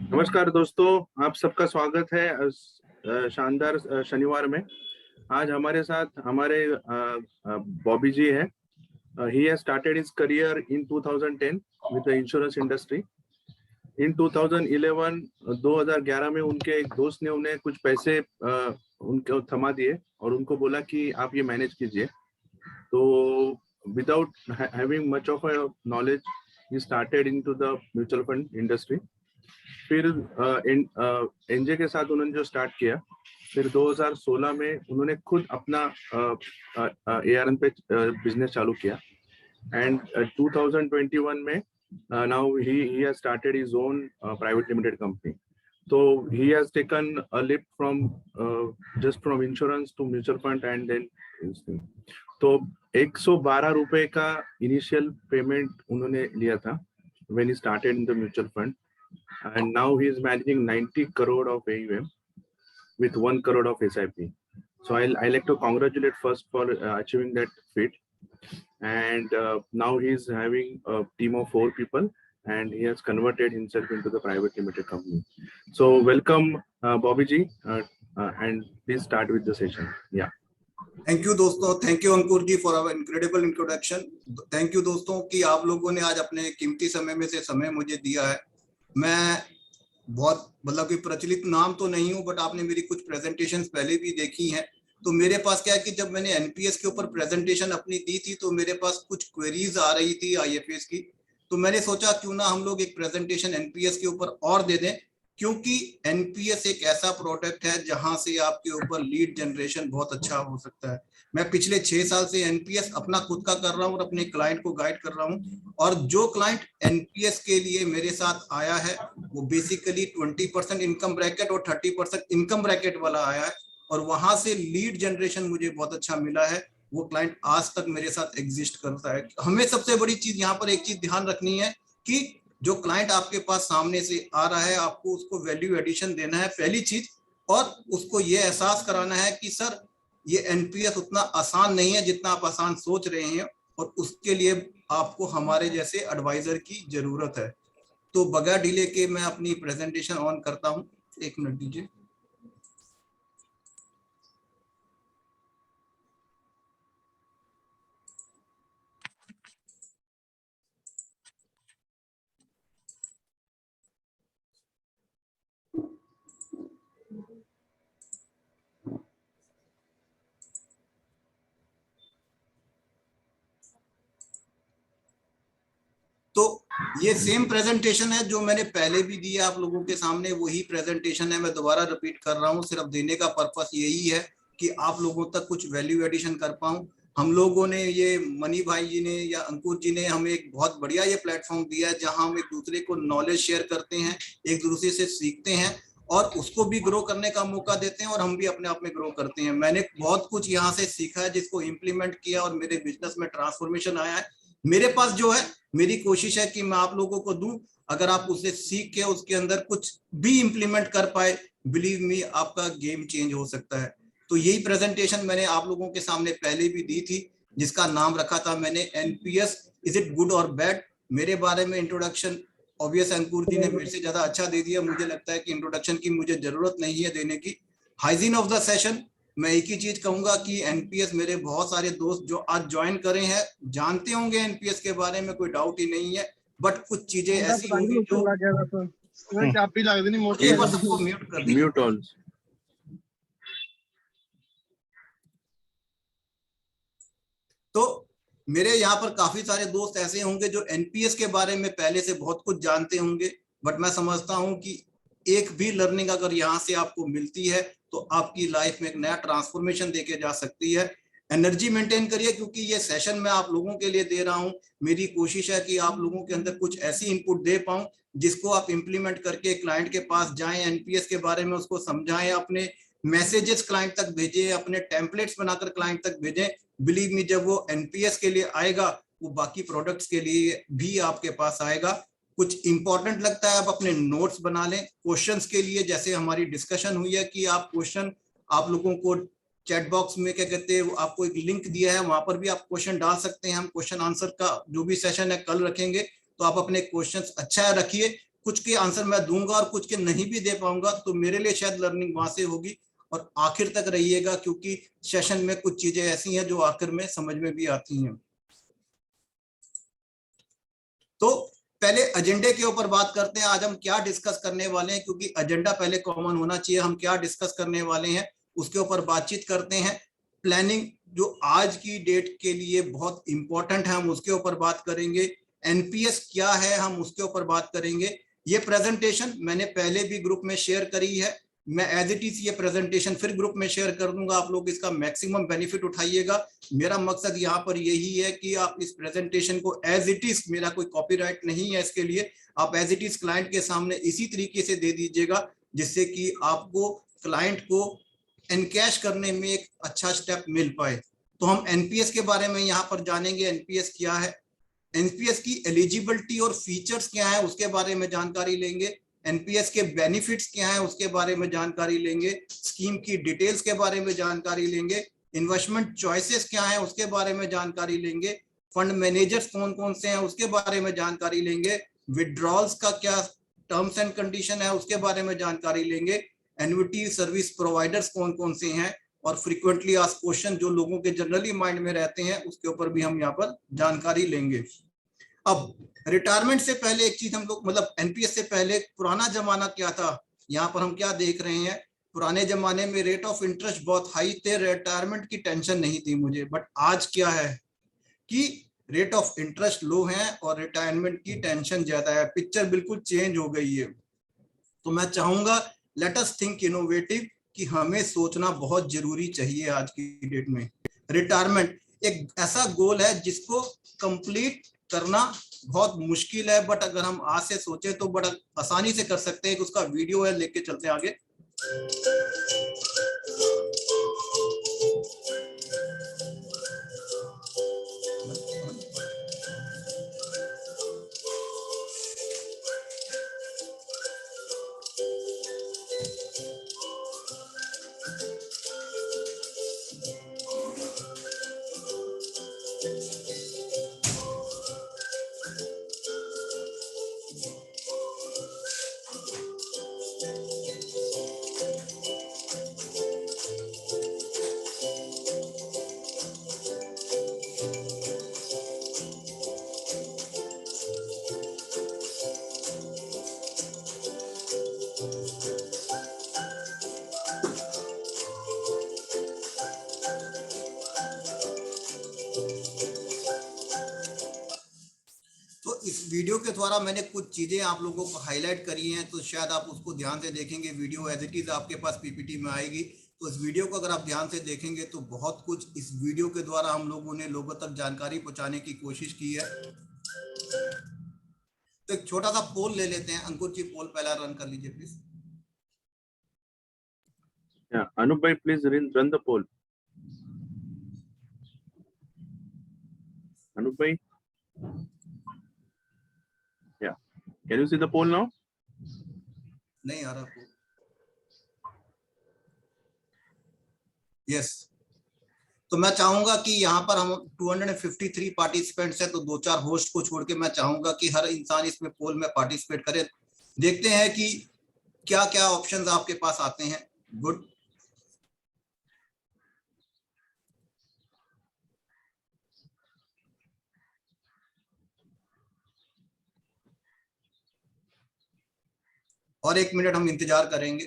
नमस्कार दोस्तों, आप सबका स्वागत है शानदार शनिवार में। आज हमारे साथ हमारे बॉबी जी है। He has started his career in 2010 with the insurance industry. In 2011 में उनके एक दोस्त ने उन्हें कुछ पैसे उनको थमा दिए और उनको बोला कि आप ये मैनेज कीजिए। तो without having much of a knowledge he started into the mutual fund industry. फिर एनजे के साथ उन्होंने जो स्टार्ट किया, फिर 2016 में उन्होंने खुद अपना एआरएन पे बिजनेस चालू किया एंड 2021 में now he has started his own private limited company. तो he has taken a leap from just from insurance to mutual fund and then तो 112 रुपए का इनिशियल पेमेंट उन्होंने लिया था when he started in the mutual fund, and now he is managing 90 crore of AUM with 1 crore of SIP. So I like to congratulate first for achieving that feat. And now he is having a team of 4 people and he has converted himself into the private limited company. So welcome Bobby ji, and please start with the session. Yeah. Thank you दोस्तों, thank you Ankur ji for our incredible introduction. Thank you दोस्तों कि आप लोगों ने आज अपने कीमती समय में से समय मुझे दिया है। मैं बहुत मतलब कि प्रचलित नाम तो नहीं हूं, बट आपने मेरी कुछ प्रेजेंटेशंस पहले भी देखी हैं। तो मेरे पास क्या है कि जब मैंने एनपीएस के ऊपर प्रेजेंटेशन अपनी दी थी तो मेरे पास कुछ क्वेरीज आ रही थी आईएफएस की। तो मैंने सोचा क्यों ना हम लोग एक प्रेजेंटेशन एनपीएस के ऊपर और दे दें, क्योंकि एनपीएस एक ऐसा प्रोडक्ट है जहां से आपके ऊपर लीड जनरेशन बहुत अच्छा हो सकता है। मैं पिछले 6 साल से एनपीएस अपना खुद का कर रहा हूं और अपने क्लाइंट को गाइड कर रहा हूं, और जो क्लाइंट एनपीएस के लिए मेरे साथ आया है वो बेसिकली 20% इनकम ब्रैकेट और 30% इनकम ब्रैकेट वाला आया है, और वहां से लीड जनरेशन मुझे बहुत अच्छा मिला है। वो क्लाइंट आज तक मेरे साथ एग्जिस्ट करता है। हमें सबसे बड़ी चीज यहाँ पर एक चीज ध्यान रखनी है कि जो क्लाइंट आपके पास सामने से आ रहा है, आपको उसको वैल्यू एडिशन देना है पहली चीज, और उसको ये एहसास कराना है कि सर ये एनपीएस उतना आसान नहीं है जितना आप आसान सोच रहे हैं, और उसके लिए आपको हमारे जैसे एडवाइजर की जरूरत है। तो बगैर डिले के मैं अपनी प्रेजेंटेशन ऑन करता हूं। 1 मिनट दीजिए। तो ये सेम प्रेजेंटेशन है जो मैंने पहले भी दिया आप लोगों के सामने, वही प्रेजेंटेशन है। मैं दोबारा रिपीट कर रहा हूँ, सिर्फ देने का पर्पस यही है कि आप लोगों तक कुछ वैल्यू एडिशन कर पाऊं। हम लोगों ने ये मनी भाई जी ने या अंकुर जी ने हमें एक बहुत बढ़िया ये प्लेटफॉर्म दिया है जहां हम एक दूसरे को नॉलेज शेयर करते हैं, एक दूसरे से सीखते हैं और उसको भी ग्रो करने का मौका देते हैं, और हम भी अपने आप में ग्रो करते हैं। मैंने बहुत कुछ यहाँ से सीखा है जिसको इम्प्लीमेंट किया और मेरे बिजनेस में ट्रांसफॉर्मेशन आया है। मेरे पास जो है, मेरी कोशिश है कि मैं आप लोगों को दूं, अगर आप उससे सीख के उसके अंदर कुछ भी इंप्लीमेंट कर पाए, बिलीव मी आपका गेम चेंज हो सकता है। तो यही प्रेजेंटेशन मैंने आप लोगों के सामने पहले भी दी थी, जिसका नाम रखा था मैंने एनपीएस इज इट गुड और बैड। मेरे बारे में इंट्रोडक्शन ऑब्वियस अंकुर जी ने मेरे से ज्यादा अच्छा दे दिया। मुझे लगता है कि इंट्रोडक्शन की मुझे जरूरत नहीं है देने की। हाइजीन ऑफ द सेशन, मैं एक ही चीज कहूंगा कि एनपीएस मेरे बहुत सारे दोस्त जो आज ज्वाइन करे हैं जानते होंगे एनपीएस के बारे में, कोई डाउट ही नहीं है, बट कुछ चीजें ऐसी होंगी जो म्यूट कर दी। Mute all. तो मेरे यहाँ पर काफी सारे दोस्त ऐसे होंगे जो एनपीएस के बारे में पहले से बहुत कुछ जानते होंगे, बट मैं समझता हूं कि एक भी लर्निंग अगर यहाँ से आपको मिलती है तो आपकी लाइफ में एक नया ट्रांसफॉर्मेशन देके जा सकती है। एनर्जी मेंटेन करिए, क्योंकि ये सेशन मैं आप लोगों के लिए दे रहा हूं। मेरी कोशिश है कि आप लोगों के अंदर कुछ ऐसी इनपुट दे पाऊं जिसको आप इंप्लीमेंट करके क्लाइंट के पास जाएं, एनपीएस के बारे में उसको समझाएं, अपने मैसेजेस क्लाइंट तक भेजें, अपने टेम्पलेट्स बनाकर क्लाइंट तक भेजें। बिलीव मी, जब वो एनपीएस के लिए आएगा वो बाकी प्रोडक्ट्स के लिए भी आपके पास आएगा। कुछ इंपॉर्टेंट लगता है आप अपने नोट्स बना लें क्वेश्चंस के लिए। जैसे हमारी डिस्कशन हुई है कि आप क्वेश्चन, आप लोगों को चैट बॉक्स में क्या कहते हैं, आपको एक लिंक दिया है, वहां पर भी आप क्वेश्चन डाल सकते हैं। हम क्वेश्चन आंसर का जो भी सेशन है कल रखेंगे, तो आप अपने क्वेश्चंस अच्छा रखिए। कुछ के आंसर मैं दूंगा और कुछ के नहीं भी दे पाऊंगा, तो मेरे लिए शायद लर्निंग वहां से होगी। और आखिर तक रहिएगा, क्योंकि सेशन में कुछ चीजें ऐसी हैं जो आखिर में समझ में भी आती हैं। तो पहले एजेंडे के ऊपर बात करते हैं, आज हम क्या डिस्कस करने वाले हैं, क्योंकि एजेंडा पहले कॉमन होना चाहिए। हम क्या डिस्कस करने वाले हैं उसके ऊपर बातचीत करते हैं। प्लानिंग जो आज की डेट के लिए बहुत इंपॉर्टेंट है, हम उसके ऊपर बात करेंगे। एनपीएस क्या है, हम उसके ऊपर बात करेंगे। ये प्रेजेंटेशन मैंने पहले भी ग्रुप में शेयर करी है, मैं एज इट इज ये प्रेजेंटेशन फिर ग्रुप में शेयर कर दूंगा। आप लोग इसका मैक्सिमम बेनिफिट उठाइएगा। मेरा मकसद यहाँ पर यही है कि आप इस प्रेजेंटेशन को एज इट इज, मेरा कोई कॉपीराइट नहीं है इसके लिए, आप एज इट इज क्लाइंट के सामने इसी तरीके से दे दीजिएगा, जिससे कि आपको क्लाइंट को एनकैश करने में एक अच्छा स्टेप मिल पाए। तो हम एनपीएस के बारे में यहाँ पर जानेंगे। एनपीएस क्या है, एनपीएस की एलिजिबिलिटी और फीचर्स क्या है उसके बारे में जानकारी लेंगे। एनपीएस के बेनिफिट्स क्या हैं उसके बारे में जानकारी लेंगे। स्कीम की डिटेल्स के बारे में जानकारी लेंगे। इन्वेस्टमेंट चॉइसेस क्या हैं उसके बारे में जानकारी लेंगे। फंड मैनेजर्स कौन कौन से हैं उसके बारे में जानकारी लेंगे। विड्रॉल्स का क्या टर्म्स एंड कंडीशन है उसके बारे में जानकारी लेंगे। एन्युटी सर्विस प्रोवाइडर्स कौन कौन से हैं, और फ्रीक्वेंटली आस्क्ड क्वेश्चन जो लोगों के जनरली माइंड में रहते हैं उसके ऊपर भी हम यहाँ पर जानकारी लेंगे। अब रिटायरमेंट से पहले एक चीज हम लोग, मतलब एनपीएस से पहले पुराना जमाना क्या था, यहाँ पर हम क्या देख रहे हैं। पुराने जमाने में रेट ऑफ इंटरेस्ट बहुत हाई थे, रिटायरमेंट की टेंशन नहीं थी मुझे। बट आज क्या है कि रेट ऑफ इंटरेस्ट लो है और रिटायरमेंट की टेंशन ज्यादा है। पिक्चर बिल्कुल चेंज हो गई है। तो मैं चाहूंगा लेट अस थिंक इनोवेटिव, कि हमें सोचना बहुत जरूरी चाहिए आज की डेट में। रिटायरमेंट एक ऐसा गोल है जिसको कंप्लीट करना बहुत मुश्किल है, बट अगर हम आज से सोचे तो बड़ा आसानी से कर सकते हैं। उसका वीडियो है, लेके चलते हैं आगे। वीडियो के द्वारा मैंने कुछ चीजें आप लोगों को हाईलाइट करी हैं, तो शायद आप उसको ध्यान से देखेंगे। वीडियो एज इट इज आपके पास पीपीटी में आएगी, तो इस वीडियो को अगर आप ध्यान से देखेंगे तो बहुत कुछ इस वीडियो के द्वारा हम लोगों ने लोगों तक जानकारी पहुंचाने की कोशिश की है। तो एक छोटा सा पोल ले लेते हैं। अंकुर जी पोल पहला रन कर लीजिए please. Anup bhai, please run the poll. Anup bhai, yeah, can you see the poll now? नहीं आ रहा पोल। यस, तो मैं चाहूंगा कि यहाँ पर हम 253 पार्टिसिपेंट्स हैं, तो 2-4 होस्ट को छोड़ के मैं चाहूंगा कि हर इंसान इसमें पोल में पार्टिसिपेट करे। देखते हैं कि क्या क्या ऑप्शंस आपके पास आते हैं। गुड, और 1 मिनट हम इंतजार करेंगे।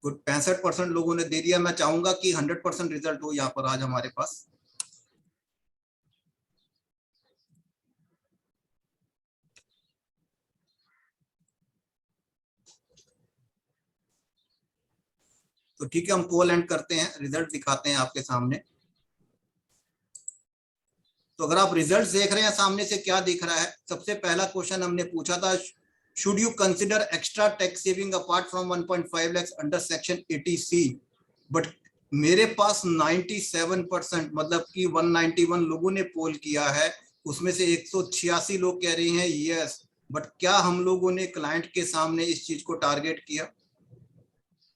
गुड, 65% लोगों ने दे दिया। मैं चाहूंगा कि 100% रिजल्ट हो यहाँ पर आज हमारे पास। तो ठीक है, हम पोल एंड करते हैं, रिजल्ट दिखाते हैं आपके सामने। तो अगर आप रिजल्ट देख रहे हैं सामने से क्या दिख रहा है। सबसे पहला क्वेश्चन हमने पूछा था, should you consider extra tax saving apart from 1.5 lakh under section 80C। But मेरे पास 97%, मतलब कि 191 लोगों ने पोल किया है, उसमें से 186 लोग कह रहे हैं यस। बट क्या हम लोगों ने क्लाइंट के सामने इस चीज को टारगेट किया।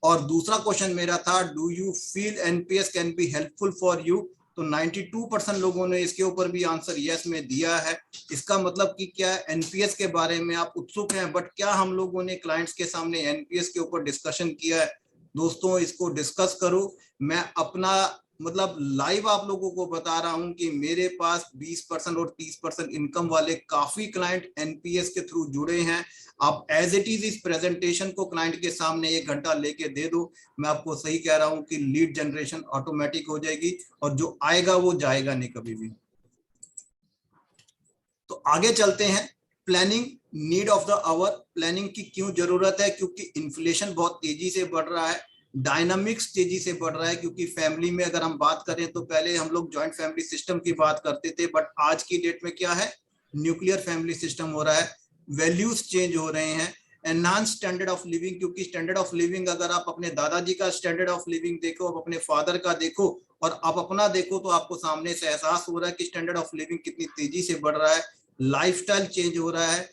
और दूसरा क्वेश्चन मेरा था, do you feel NPS can be helpful for you. तो 92% लोगों ने इसके ऊपर भी आंसर यस में दिया है। इसका मतलब कि क्या एनपीएस के बारे में आप उत्सुक हैं, बट क्या हम लोगों ने क्लाइंट्स के सामने एनपीएस के ऊपर डिस्कशन किया है? दोस्तों इसको डिस्कस करो। मैं अपना मतलब लाइव आप लोगों को बता रहा हूं कि मेरे पास 20% और 30% इनकम वाले काफी क्लाइंट एनपीएस के थ्रू जुड़े हैं। आप एज इट इज इस प्रेजेंटेशन को क्लाइंट के सामने 1 घंटा लेके दे दो, मैं आपको सही कह रहा हूं कि लीड जनरेशन ऑटोमेटिक हो जाएगी और जो आएगा वो जाएगा नहीं कभी भी। तो आगे चलते हैं। Planning need of the hour. Planning की क्यों जरूरत है? क्योंकि इन्फ्लेशन बहुत तेजी से बढ़ रहा है, डायनामिक्स तेजी से बढ़ रहा है। क्योंकि फैमिली में अगर हम बात करें तो पहले हम लोग जॉइंट फैमिली सिस्टम की बात करते थे, बट आज की डेट में क्या है, न्यूक्लियर फैमिली सिस्टम हो रहा है। वैल्यूज चेंज हो रहे हैं। एनहांस स्टैंडर्ड ऑफ लिविंग, क्योंकि स्टैंडर्ड ऑफ लिविंग अगर आप अपने दादाजी का स्टैंडर्ड ऑफ लिविंग देखो, आप अपने फादर का देखो और आप अपना देखो, तो आपको सामने से एहसास हो रहा है कि स्टैंडर्ड ऑफ लिविंग कितनी तेजी से बढ़ रहा है। लाइफस्टाइल चेंज हो रहा है।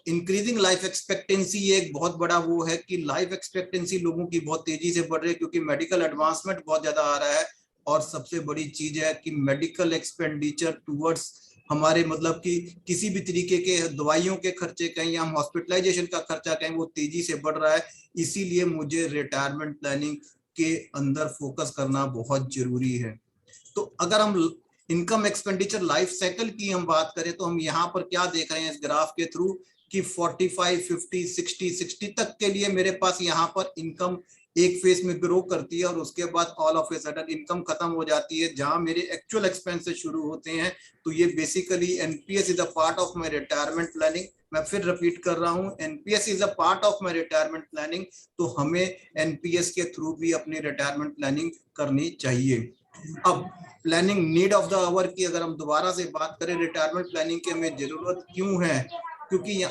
इंक्रीजिंग लाइफ एक्सपेक्टेंसी एक बहुत बड़ा वो है कि लाइफ एक्सपेक्टेंसी लोगों की बहुत तेजी से बढ़ रही है, क्योंकि मेडिकल एडवांसमेंट बहुत ज्यादा आ रहा है। और सबसे बड़ी चीज है कि मेडिकल एक्सपेंडिचर टूवर्ड्स हमारे मतलब कि किसी भी तरीके के दवाइयों के खर्चे कहें या हम हॉस्पिटलाइजेशन का खर्चा कहें, वो तेजी से बढ़ रहा है। इसीलिए मुझे रिटायरमेंट प्लानिंग के अंदर फोकस करना बहुत जरूरी है। तो अगर हम इनकम एक्सपेंडिचर लाइफ साइकिल की हम बात करें तो हम यहाँ पर क्या देख रहे हैं इस ग्राफ के थ्रू कि 45, 50, 60 तक के लिए मेरे पास यहाँ पर इनकम एक फेज में ग्रो करती है और उसके बाद all of a sudden income खत्म हो जाती है, जहां मेरे एक्चुअल एक्सपेंसेस शुरू होते हैं। तो ये basically NPS is a part of my retirement planning. मैं फिर रिपीट कर रहा हूँ, NPS is a part of my retirement planning. तो हमें एनपीएस के थ्रू भी अपनी रिटायरमेंट प्लानिंग करनी चाहिए। अब planning need of the hour की अगर हम दोबारा से बात करें, रिटायरमेंट प्लानिंग की हमें जरूरत क्यों है? क्योंकि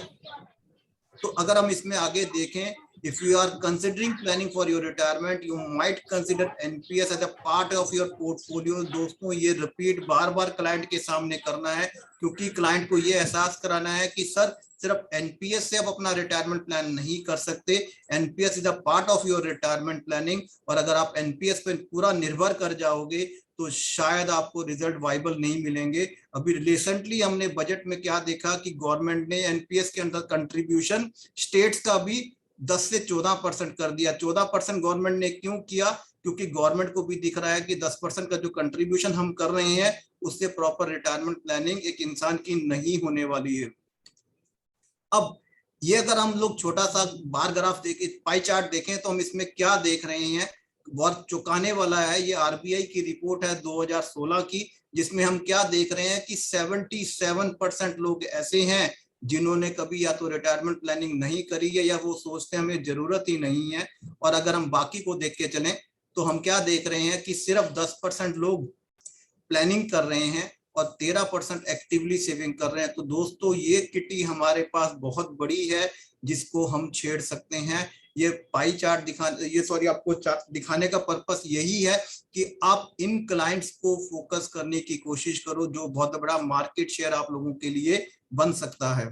तो अगर हम इसमें आगे देखें, if you are considering planning for your retirement, you might consider NPS as a part of your portfolio। दोस्तों ये रिपीट बार बार क्लाइंट के सामने करना है, क्योंकि क्लाइंट को ये एहसास कराना है कि सर सिर्फ एनपीएस से आप अपना रिटायरमेंट प्लान नहीं कर सकते। NPS is a part of your retirement planning, और अगर आप एनपीएस पे पूरा निर्भर कर जाओगे तो शायद आपको रिजल्ट वाइबल नहीं मिलेंगे। अभी रिसेंटली हमने बजट में क्या देखा कि गवर्नमेंट ने एनपीएस के अंदर कंट्रीब्यूशन स्टेट्स का भी 10 से 14% कर दिया। 14% गवर्नमेंट ने क्यों किया? क्योंकि गवर्नमेंट को भी दिख रहा है कि 10% का जो कंट्रीब्यूशन हम कर रहे हैं उससे प्रॉपर रिटायरमेंट प्लानिंग एक इंसान की नहीं होने वाली है। अब ये अगर हम लोग छोटा सा बार ग्राफ देखें, पाई चार्ट देखें, तो हम इसमें क्या देख रहे हैं, बहुत चौंकाने वाला है। ये आरबीआई की रिपोर्ट है 2016 की, जिसमें हम क्या देख रहे हैं कि 77% लोग ऐसे हैं जिन्होंने कभी या तो रिटायरमेंट प्लानिंग नहीं करी है या वो सोचते हैं हमें जरूरत ही नहीं है। और अगर हम बाकी को देख के चलें तो हम क्या देख रहे हैं कि सिर्फ 10% लोग प्लानिंग कर रहे हैं और 13% एक्टिवली सेविंग कर रहे हैं। तो दोस्तों ये किटी हमारे पास बहुत बड़ी है जिसको हम छेड़ सकते हैं। ये पाई चार्ट आपको चार्ट दिखाने का पर्पस यही है कि आप इन क्लाइंट्स को फोकस करने की कोशिश करो, जो बहुत बड़ा मार्केट शेयर आप लोगों के लिए बन सकता है।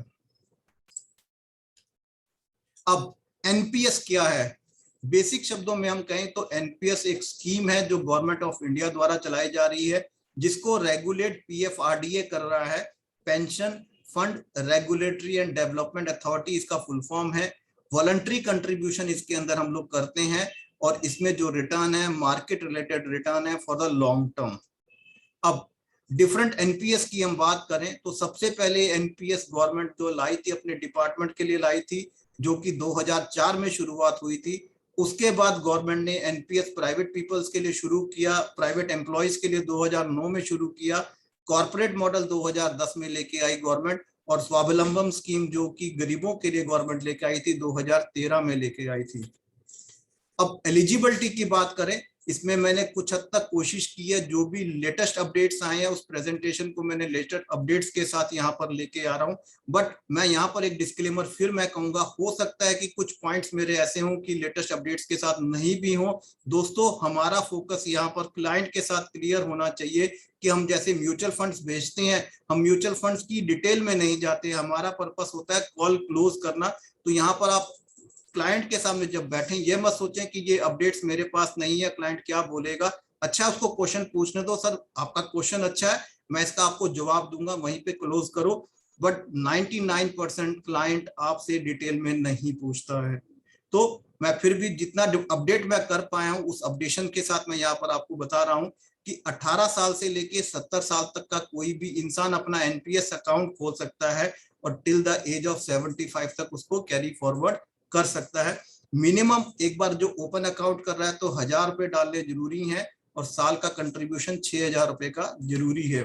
अब एनपीएस क्या है? बेसिक शब्दों में हम कहें तो एनपीएस एक स्कीम है जो गवर्नमेंट ऑफ इंडिया द्वारा चलाई जा रही है, जिसको रेगुलेट पीएफआरडीए कर रहा है, pension fund regulatory and development authority इसका फुल फॉर्म है। वॉलंटरी कंट्रीब्यूशन इसके अंदर हम लोग करते हैं और इसमें जो रिटर्न है मार्केट रिलेटेड रिटर्न है फॉर द लॉन्ग टर्म। अब डिफरेंट एनपीएस की हम बात करें तो सबसे पहले एनपीएस गवर्नमेंट जो लाई थी अपने डिपार्टमेंट के लिए लाई थी, जो कि 2004 में शुरुआत हुई थी। उसके बाद गवर्नमेंट ने एनपीएस प्राइवेट पीपल्स के लिए शुरू किया, प्राइवेट एम्प्लॉयज के लिए 2009 में शुरू किया, कॉर्पोरेट मॉडल 2010 में लेके आई गवर्नमेंट, और स्वावलंबन स्कीम जो कि गरीबों के लिए गवर्नमेंट लेके आई थी 2013 में लेके आई थी। अब एलिजिबिलिटी की बात करें, इसमें मैंने कुछ हद तक कोशिश की है, जो भी लेटेस्ट अपडेट्स आए हैं उस प्रेजेंटेशन को मैंने लेटेस्ट अपडेट्स के साथ यहाँ पर लेके आ रहा हूँ। बट मैं यहाँ पर एक डिस्क्लेमर फिर मैं कहूंगा, हो सकता है कि कुछ पॉइंट्स मेरे ऐसे हों कि लेटेस्ट अपडेट्स के साथ नहीं भी हों। दोस्तों हमारा फोकस यहाँ पर क्लाइंट के साथ क्लियर होना चाहिए कि हम जैसे म्यूचुअल फंड्स बेचते हैं, हम म्यूचुअल फंड्स की डिटेल में नहीं जाते, हमारा पर्पस होता है कॉल क्लोज करना। तो यहाँ पर आप क्लाइंट के सामने जब बैठें ये मत सोचें कि ये अपडेट्स मेरे पास नहीं है, क्लाइंट क्या बोलेगा। अच्छा उसको क्वेश्चन पूछने दो, सर आपका क्वेश्चन अच्छा है, मैं इसका आपको जवाब दूंगा, वहीं पे क्लोज करो। बट 99% क्लाइंट आपसे डिटेल में नहीं पूछता है। तो मैं फिर भी जितना अपडेट मैं कर पाया हूं उस अपडेशन के साथ मैं यहाँ पर आपको बता रहा हूं कि 18 साल से लेके 70 साल तक का कोई भी इंसान अपना एनपीएस अकाउंट खोल सकता है और टिल द एज ऑफ 75 तक उसको कैरी फॉरवर्ड कर सकता है। मिनिमम एक बार जो ओपन अकाउंट कर रहा है तो 1000 रुपए डालने जरूरी है और साल का कंट्रीब्यूशन 6000 रुपए का जरूरी है।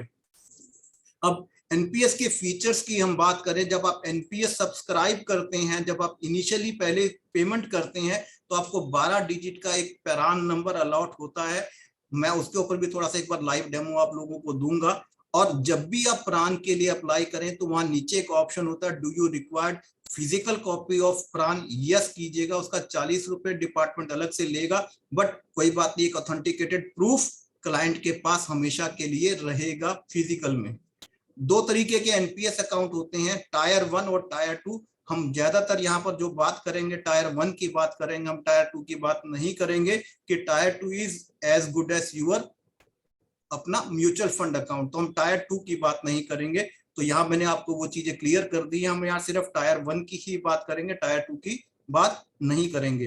अब एनपीएस के फीचर्स की हम बात करें, जब आप एनपीएस सब्सक्राइब करते हैं, जब आप इनिशियली पहले पेमेंट करते हैं तो आपको 12 डिजिट का एक पैरान नंबर अलॉट होता है। मैं उसके ऊपर भी थोड़ा सा एक बार लाइव डेमो आप लोगों को दूंगा। और जब भी आप प्रान के लिए अप्लाई करें तो वहां नीचे एक ऑप्शन होता है, do you required physical copy of प्रान, यस कीजिएगा। उसका 40 रुपए डिपार्टमेंट अलग से लेगा, बट कोई बात नहीं, एक ऑथेंटिकेटेड प्रूफ क्लाइंट के पास हमेशा के लिए रहेगा फिजिकल में। दो तरीके के एनपीएस अकाउंट होते हैं, टायर 1 और टायर 2। हम ज्यादातर यहाँ पर जो बात करेंगे टायर 1 की बात करेंगे, हम टायर 2 की बात नहीं करेंगे कि tier 2 is as good as your अपना म्यूचुअल फंड अकाउंट, तो हम टायर 2 की बात नहीं करेंगे। तो यहाँ मैंने आपको वो चीजें क्लियर कर दी है, हम यहाँ सिर्फ टायर 1 की ही बात करेंगे, टायर 2 की बात नहीं करेंगे।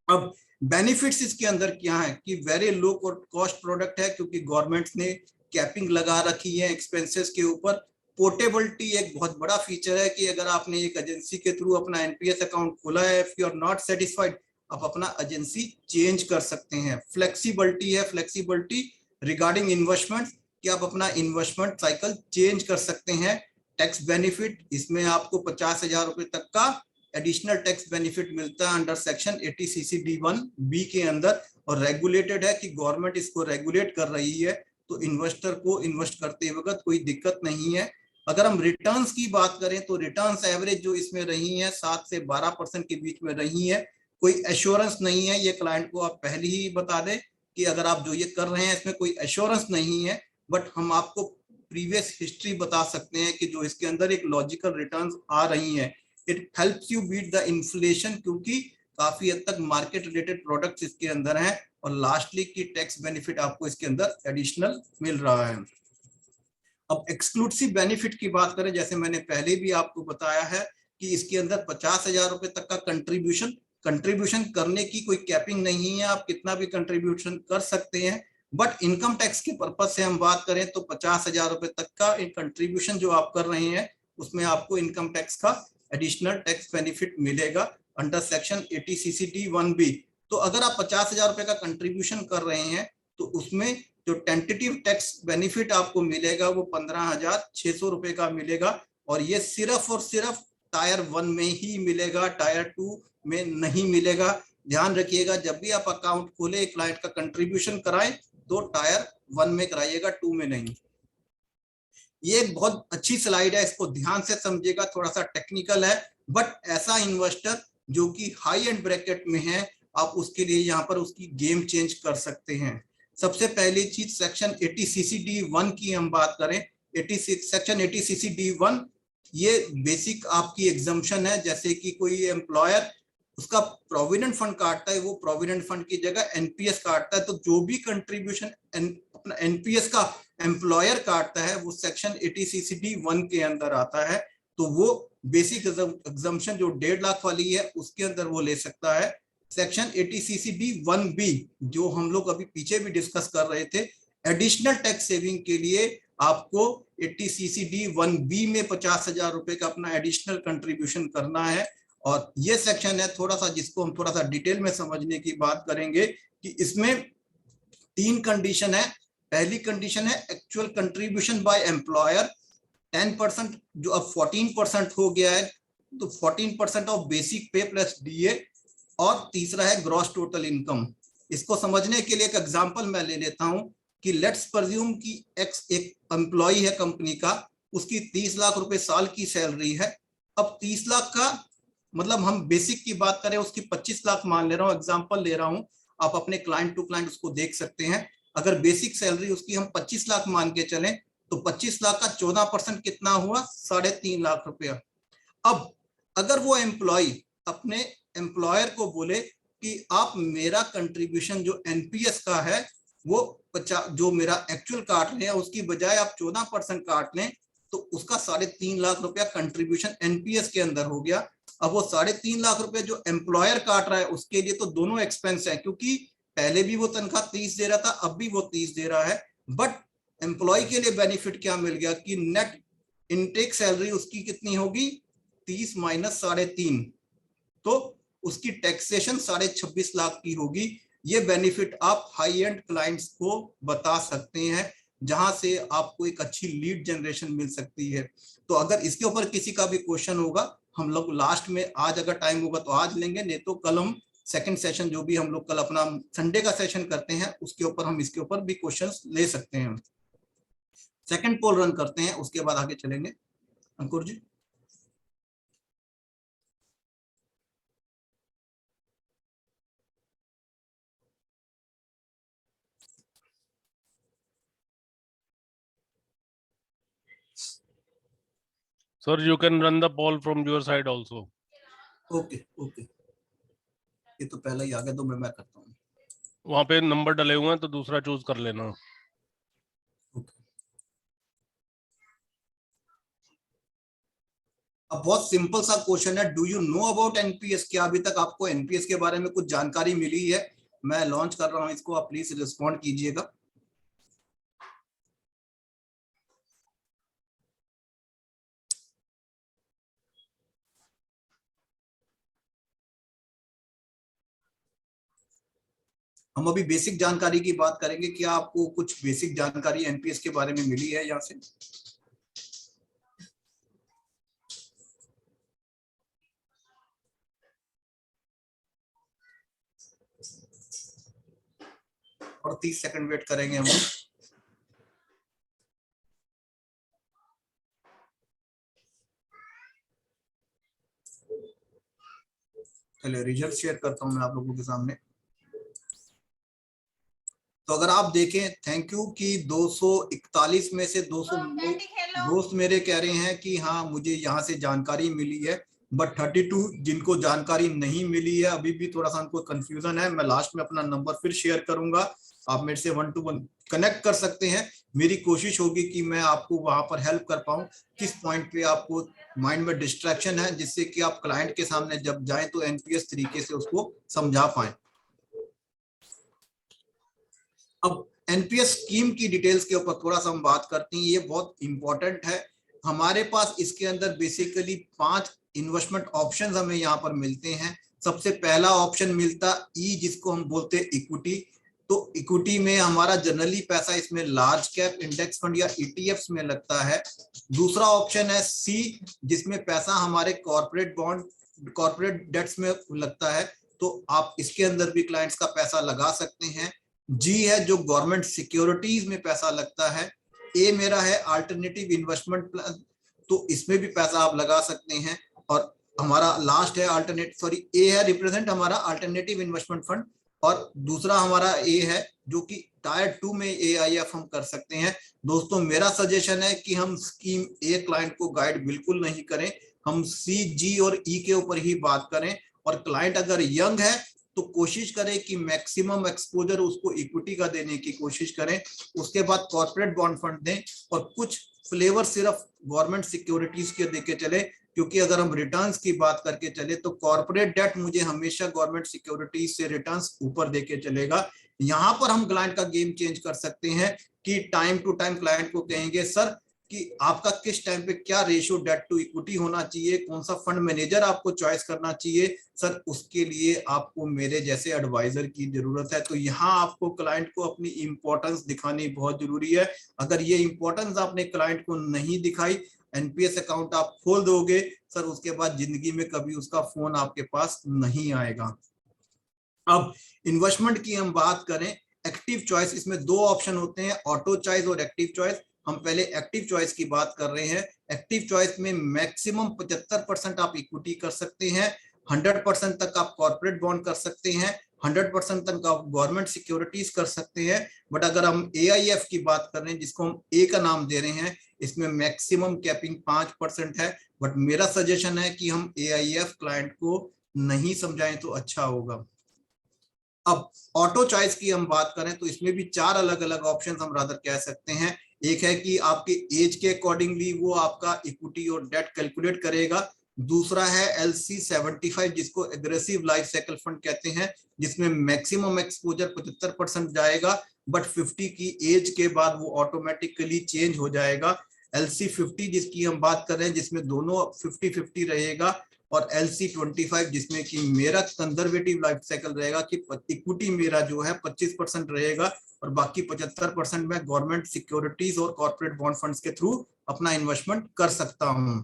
अब बेनिफिट्स इसके अंदर क्या है कि वेरी लो कॉस्ट प्रोडक्ट है, क्योंकि गवर्नमेंट ने कैपिंग लगा रखी है एक्सपेंसेस के ऊपर। पोर्टेबिलिटी एक बहुत बड़ा फीचर है कि अगर आपने एक एजेंसी के थ्रू अपना एनपीएस अकाउंट खोला है, if you are not satisfied, आप अपना एजेंसी चेंज कर सकते हैं। फ्लेक्सिबिलिटी है, फ्लेक्सिबिलिटी रिगार्डिंग इन्वेस्टमेंट, कि आप अपना इन्वेस्टमेंट साइकिल चेंज कर सकते हैं। टैक्स बेनिफिट, इसमें आपको 50,000 रुपए तक का एडिशनल टैक्स बेनिफिट मिलता है अंडर सेक्शन 80CC-D1B के अंदर। और रेगुलेटेड है कि गवर्नमेंट इसको रेगुलेट कर रही है, तो इन्वेस्टर को इन्वेस्ट करते वक्त कोई दिक्कत नहीं है। अगर हम रिटर्न्स की बात करें तो रिटर्न्स एवरेज जो इसमें रही है 7 से 12% के बीच में रही है। कोई एश्योरेंस नहीं है, ये क्लाइंट को आप पहले ही बता दें कि अगर आप जो ये कर रहे हैं इसमें कोई एश्योरेंस नहीं है, बट हम आपको प्रीवियस हिस्ट्री बता सकते हैं कि जो इसके अंदर एक लॉजिकल रिटर्न्स आ रही हैं। It helps you beat the inflation, क्योंकि काफी हद तक मार्केट रिलेटेड प्रोडक्ट्स इसके अंदर हैं। और लास्टली की टैक्स बेनिफिट आपको इसके अंदर एडिशनल मिल रहा है। अब एक्सक्लूसिव बेनिफिट की बात करें, जैसे मैंने पहले भी आपको बताया है कि इसके अंदर 50,000 रुपए तक का कंट्रीब्यूशन करने की कोई कैपिंग नहीं है, आप कितना भी कंट्रीब्यूशन कर सकते हैं। बट इनकम टैक्स के पर्पज से हम बात करें तो 50,000 रुपए तक का एक कंट्रीब्यूशन जो आप कर रहे हैं उसमें आपको इनकम टैक्स का एडिशनल टैक्स बेनिफिट मिलेगा अंडर सेक्शन 80CC-D1B। तो अगर आप 50,000 रुपए का कंट्रीब्यूशन कर रहे हैं तो उसमें जो टेंटेटिव टैक्स बेनिफिट आपको मिलेगा वो 15,600 रुपए का मिलेगा। और ये सिर्फ और सिर्फ टायर 1 में ही मिलेगा, टायर 2 में नहीं मिलेगा। ध्यान रखिएगा, जब भी आप अकाउंट खोले क्लाइंट का कंट्रीब्यूशन कराएं तो टायर 1 में कराइएगा, 2 में नहीं। ये एक बहुत अच्छी स्लाइड है, इसको ध्यान से समझिएगा, थोड़ा सा टेक्निकल है, बट ऐसा इन्वेस्टर जो कि हाई एंड ब्रैकेट में है, आप उसके लिए यहाँ पर उसकी गेम चेंज कर सकते हैं। सबसे पहली चीज सेक्शन 80CC-D1 की हम बात करें, सेक्शन 80CC-D1 ये बेसिक आपकी एग्जम्पशन है। जैसे कि कोई एम्प्लॉयर उसका प्रोविडेंट फंड काटता है, वो प्रोविडेंट फंड की जगह एनपीएस काटता है, तो जो भी कंट्रीब्यूशन अपना एनपीएस का एम्प्लॉयर काटता है वो सेक्शन 80CC-D1 के अंदर आता है। तो वो बेसिक एग्जम्पशन जो 1.5 लाख वाली है उसके अंदर वो ले सकता है। सेक्शन 80CC-D1B जो हम लोग अभी पीछे भी डिस्कस कर रहे थे, एडिशनल टैक्स सेविंग के लिए आपको 80CC-D1B में 50,000 रुपए का अपना एडिशनल कंट्रीब्यूशन करना है। और ये सेक्शन है थोड़ा सा जिसको हम थोड़ा सा डिटेल में समझने की बात करेंगे कि इसमें 3 कंडीशन है। पहली कंडीशन है एक्चुअल कंट्रीब्यूशन बाय एम्प्लॉयर 10%, जो अब 14% हो गया है, तो 14% ऑफ बेसिक पे प्लस डीए। और तीसरा है ग्रॉस टोटल इनकम। इसको समझने के लिए एक एग्जांपल मैं ले लेता हूं कि लेट्स प्रज्यूम कि एक्स एक एम्प्लॉय है कंपनी का, उसकी 30 लाख रुपए साल की सैलरी है। अब 30 लाख का मतलब हम बेसिक की बात करें उसकी 25 लाख मान ले रहा हूं, एग्जांपल ले रहा हूं, आप अपने क्लाइंट टू क्लाइंट उसको देख सकते हैं। अगर बेसिक सैलरी उसकी हम 25 लाख मान के चले तो 25 लाख का 14% कितना हुआ, 3.5 लाख रुपया। अब अगर वो एम्प्लॉय अपने एम्प्लॉयर को बोले कि आप मेरा कंट्रीब्यूशन जो एनपीएस का है वो 50 जो मेरा एक्चुअल काट रहे हैं उसकी बजाय आप 14% काट लें तो उसका 3.5 लाख रुपया कंट्रीब्यूशन एनपीएस के अंदर हो गया। अब वो 3.5 लाख रुपया जो एम्प्लॉयर काट रहा है उसके लिए तो दोनों एक्सपेंस है, क्योंकि पहले भी वो तनख्वाह 30 दे रहा था, अब भी वो 30 दे रहा है। बट एम्प्लॉय के लिए बेनिफिट क्या मिल गया कि नेट इनटेक सैलरी उसकी कितनी होगी, 30 माइनस 3.5, तो उसकी टैक्सेशन 26.5 लाख की होगी। ये बेनिफिट आप हाई एंड क्लाइंट्स को बता सकते हैं, जहां से आपको एक अच्छी लीड जनरेशन मिल सकती है। तो अगर इसके ऊपर किसी का भी क्वेश्चन होगा, हम लोग लास्ट में, आज अगर टाइम होगा तो आज लेंगे, नहीं तो कल हम सेकंड सेशन जो भी हम लोग कल अपना संडे का सेशन करते हैं उसके ऊपर हम इसके ऊपर भी क्वेश्चंस ले सकते हैं। सेकंड पोल रन करते हैं, उसके बाद आगे चलेंगे। अंकुर जी। Sir, you can run the poll from your side also. Okay okay, ये तो पहले ही आ गया, तो मैं करता हूँ। वहां पे नंबर डले हुए हैं तो दूसरा चूज कर लेना। अब बहुत सिंपल सा क्वेश्चन है, do you know about NPS? क्या अभी तक आपको एनपीएस के बारे में कुछ जानकारी मिली है? मैं लॉन्च कर रहा हूं इसको, आप प्लीज रिस्पॉन्ड कीजिएगा। हम अभी बेसिक जानकारी की बात करेंगे। क्या आपको कुछ बेसिक जानकारी एनपीएस के बारे में मिली है यहाँ से? और 30 सेकंड वेट करेंगे हम। चलिए रिजल्ट शेयर करता हूं मैं आप लोगों के सामने। तो अगर आप देखें, थैंक यू कि 241 में से 200 दोस्त मेरे कह रहे हैं कि हाँ मुझे यहाँ से जानकारी मिली है, बट 32 जिनको जानकारी नहीं मिली है, अभी भी थोड़ा सा उनको कंफ्यूजन है। मैं लास्ट में अपना नंबर फिर शेयर करूंगा, आप मेरे से 1 to 1 कनेक्ट कर सकते हैं। मेरी कोशिश होगी कि मैं आपको वहां पर हेल्प कर पाऊं, किस पॉइंट पे आपको माइंड में डिस्ट्रैक्शन है, जिससे कि आप क्लाइंट के सामने जब जाएं तो एनपीएस तरीके से उसको समझा पाए। अब एनपीएस स्कीम की डिटेल्स के ऊपर थोड़ा सा हम बात करते हैं, ये बहुत इंपॉर्टेंट है। हमारे पास इसके अंदर बेसिकली 5 इन्वेस्टमेंट ऑप्शंस हमें यहाँ पर मिलते हैं। सबसे पहला ऑप्शन मिलता ई, जिसको हम बोलते हैं इक्विटी। तो इक्विटी में हमारा जनरली पैसा इसमें लार्ज कैप इंडेक्स फंड या ईटीएफ्स में लगता है। दूसरा ऑप्शन है सी, जिसमें पैसा हमारे कॉर्पोरेट बॉन्ड, कॉर्पोरेट डेट्स में लगता है, तो आप इसके अंदर भी क्लाइंट्स का पैसा लगा सकते हैं। जी है जो गवर्नमेंट सिक्योरिटीज में पैसा लगता है। ए मेरा है अल्टरनेटिव इन्वेस्टमेंट प्लान, तो इसमें भी पैसा आप लगा सकते हैं। और हमारा लास्ट है ए है रिप्रेजेंट हमारा अल्टरनेटिव इन्वेस्टमेंट फंड, और दूसरा हमारा ए है जो कि टायर 2 में एआईएफ हम कर सकते हैं। दोस्तों मेरा सजेशन है कि हम स्कीम ए क्लाइंट को गाइड बिल्कुल नहीं करें, हम सी, जी और ई के ऊपर ही बात करें। और क्लाइंट अगर यंग है तो कोशिश करें कि मैक्सिमम एक्सपोजर उसको इक्विटी का देने की कोशिश करें, उसके बाद कॉर्पोरेट बॉन्ड फंड दें, और कुछ फ्लेवर सिर्फ गवर्नमेंट सिक्योरिटीज के देके चले। क्योंकि अगर हम रिटर्न्स की बात करके चले तो कॉर्पोरेट डेट मुझे हमेशा गवर्नमेंट सिक्योरिटीज से रिटर्न्स ऊपर देके चलेगा। यहाँ पर हम क्लाइंट का गेम चेंज कर सकते हैं कि टाइम टू टाइम क्लाइंट को कहेंगे सर कि आपका किस टाइम पे क्या रेशियो डेट टू इक्विटी होना चाहिए, कौन सा फंड मैनेजर आपको चॉइस करना चाहिए सर, उसके लिए आपको मेरे जैसे एडवाइजर की जरूरत है। तो यहाँ आपको क्लाइंट को अपनी इंपॉर्टेंस दिखानी बहुत जरूरी है। अगर ये इंपॉर्टेंस आपने क्लाइंट को नहीं दिखाई, एनपीएस अकाउंट आप खोल दोगे सर, उसके बाद जिंदगी में कभी उसका फोन आपके पास नहीं आएगा। अब इन्वेस्टमेंट की हम बात करें, एक्टिव चॉइस, इसमें 2 ऑप्शन होते हैं, ऑटो चॉइस और एक्टिव चॉइस। हम पहले एक्टिव चॉइस की बात कर रहे हैं। एक्टिव चॉइस में मैक्सिमम 75% आप इक्विटी कर सकते हैं, 100% तक आप कॉर्पोरेट बॉन्ड कर सकते हैं, 100% तक आप गवर्नमेंट सिक्योरिटीज कर सकते हैं। बट अगर हम एआईएफ की बात कर रहे हैं, जिसको हम ए का नाम दे रहे हैं, इसमें मैक्सिमम कैपिंग 5% है। बट मेरा सजेशन है कि हम एआईएफ क्लाइंट को नहीं समझाएं तो अच्छा होगा। अब ऑटो चॉइस की हम बात करें तो इसमें भी 4 अलग अलग ऑप्शन हम रादर कह सकते हैं। एक है कि आपके एज के अकॉर्डिंगली वो आपका इक्विटी और डेट कैलकुलेट करेगा। दूसरा है LC75 जिसको एग्रेसिव लाइफ साइकिल फंड कहते हैं, जिसमें मैक्सिमम एक्सपोजर 75% जाएगा, बट 50 की एज के बाद वो ऑटोमेटिकली चेंज हो जाएगा। LC50 जिसकी हम बात कर रहे हैं जिसमें दोनों 50-50 रहेगा, और LC25 जिसमें कि मेरा कंजर्वेटिव लाइफ साइकिल रहेगा कि इक्विटी मेरा जो है 25% रहेगा और बाकी 75% मैं गवर्नमेंट सिक्योरिटीज और कॉर्पोरेट बॉन्ड फंड्स के थ्रू अपना इन्वेस्टमेंट कर सकता हूं।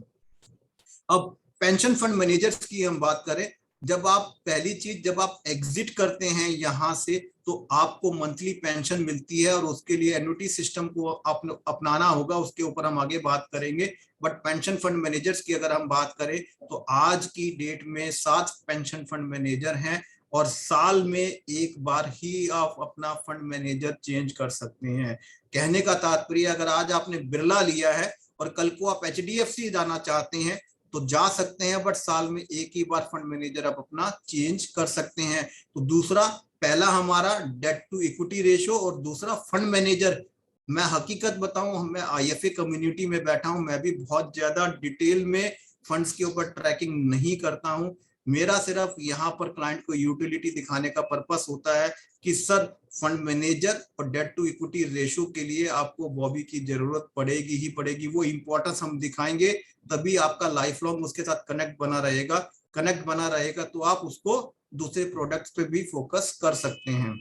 अब पेंशन फंड मैनेजर्स की हम बात करें, जब आप पहली चीज जब आप एग्जिट करते हैं यहां से तो आपको मंथली पेंशन मिलती है और उसके लिए एन्युटी सिस्टम को अपनाना होगा, उसके ऊपर हम आगे बात करेंगे। बट पेंशन फंड मैनेजर्स की अगर हम बात करें तो आज की डेट में 7 पेंशन फंड मैनेजर हैं और साल में एक बार ही आप अपना फंड मैनेजर चेंज कर सकते हैं। कहने का तात्पर्य अगर आज आपने बिरला लिया है और कल को आप HDFC जाना चाहते हैं तो जा सकते हैं, बट साल में एक ही बार फंड मैनेजर आप अपना चेंज कर सकते हैं। तो दूसरा, पहला हमारा डेट टू इक्विटी रेशियो और दूसरा फंड मैनेजर। मैं हकीकत बताऊं, मैं IFA कम्युनिटी में बैठा हूं, मैं भी बहुत ज्यादा डिटेल में फंड्स के ऊपर ट्रैकिंग नहीं करता हूं। मेरा सिर्फ यहाँ पर क्लाइंट को यूटिलिटी दिखाने का पर्पस होता है कि सर फंड मैनेजर और डेट टू इक्विटी रेशियो के लिए आपको बॉबी की जरूरत पड़ेगी ही पड़ेगी। वो इंपॉर्टेंस हम दिखाएंगे, तभी आपका लाइफ लॉन्ग उसके साथ कनेक्ट बना रहेगा तो आप उसको दूसरे प्रोडक्ट्स पे भी फोकस कर सकते हैं।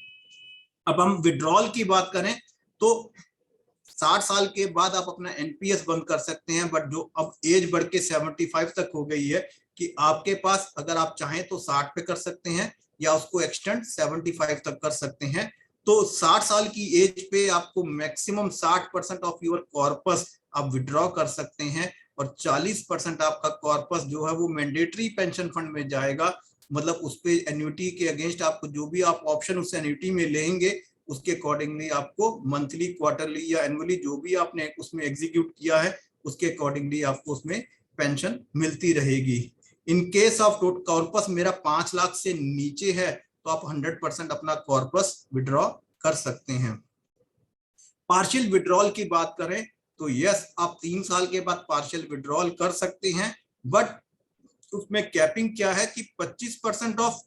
अब हम विड्रॉल की बात करें तो 60 साल के बाद आप अपना NPS बंद कर सकते हैं, बट जो अब एज बढ़ के 75 तक हो गई है कि आपके पास अगर आप चाहें तो 60 पे कर सकते हैं या उसको एक्सटेंड 75 तक कर सकते हैं। तो 60 साल की एज पे आपको मैक्सिमम 60% ऑफ योर कॉर्पस आप विड्रॉ कर सकते हैं और 40% आपका कॉर्पस जो है वो मैंडेटरी पेंशन फंड में जाएगा। मतलब उस पे एन्युटी के अगेंस्ट आपको जो भी आप ऑप्शन उस एन्युटी में लेंगे उसके अकॉर्डिंगली आपको मंथली, क्वार्टरली या एनुअली जो भी आपने उसमें एग्जीक्यूट किया है उसके अकॉर्डिंगली आपको उसमें पेंशन मिलती रहेगी। इन केस ऑफ कॉर्पस मेरा 5 लाख से नीचे है तो आप 100% अपना कॉर्पस विड्रॉ कर सकते हैं। पार्शियल विड्रॉल की बात करें तो यस, आप 3 साल के बाद पार्शियल विड्रॉल कर सकते हैं, बट उसमें कैपिंग क्या है कि 25% ऑफ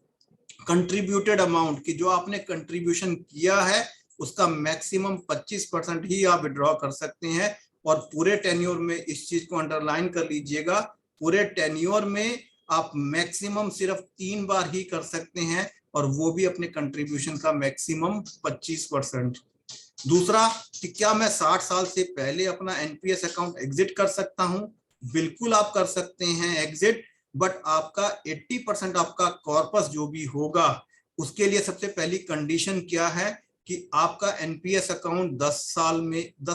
कंट्रीब्यूटेड अमाउंट की जो आपने कंट्रीब्यूशन किया है उसका मैक्सिमम 25% ही आप विड्रॉ कर सकते हैं। और पूरे टेन्योर में इस चीज को अंडरलाइन कर लीजिएगा, पूरे टेन्योर में आप मैक्सिमम सिर्फ 3 बार ही कर सकते हैं और वो भी अपने कंट्रीब्यूशन का मैक्सिमम 25%। दूसरा कि क्या मैं 60 साल से पहले अपना NPS अकाउंट एग्जिट कर सकता हूं? बिल्कुल आप कर सकते हैं एग्जिट, बट आपका 80% आपका कॉर्पस जो भी होगा उसके लिए सबसे पहली कंडीशन क्या है कि आपका NPS अकाउंट 10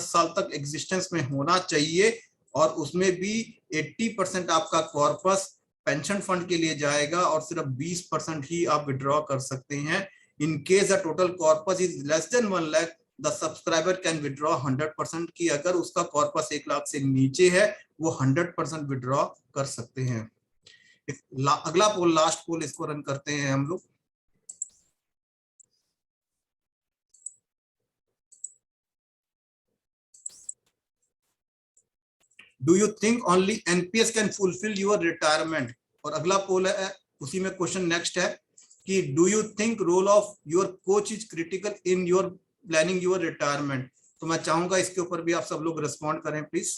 साल तक एग्जिस्टेंस में होना चाहिए और उसमें भी 80% आपका कॉर्पस पेंशन फंड के लिए जाएगा और सिर्फ 20% ही आप विड्रॉ कर सकते हैं। In case the total corpus is less than 1 lakh the subscriber can withdraw 100%। की अगर उसका कॉर्पस 1 लाख से नीचे है वो 100% विड्रॉ कर सकते हैं। अगला पोल, लास्ट पोल, इसको रन करते हैं हम लोग। Do you think only NPS can fulfil your retirement? और अगला पोल है, उसी में क्वेश्चन नेक्स्ट है कि do you think role of your coach is critical in your planning your retirement? तो मैं चाहूंगा इसके ऊपर भी आप सब लोग रिस्पॉन्ड करें प्लीज।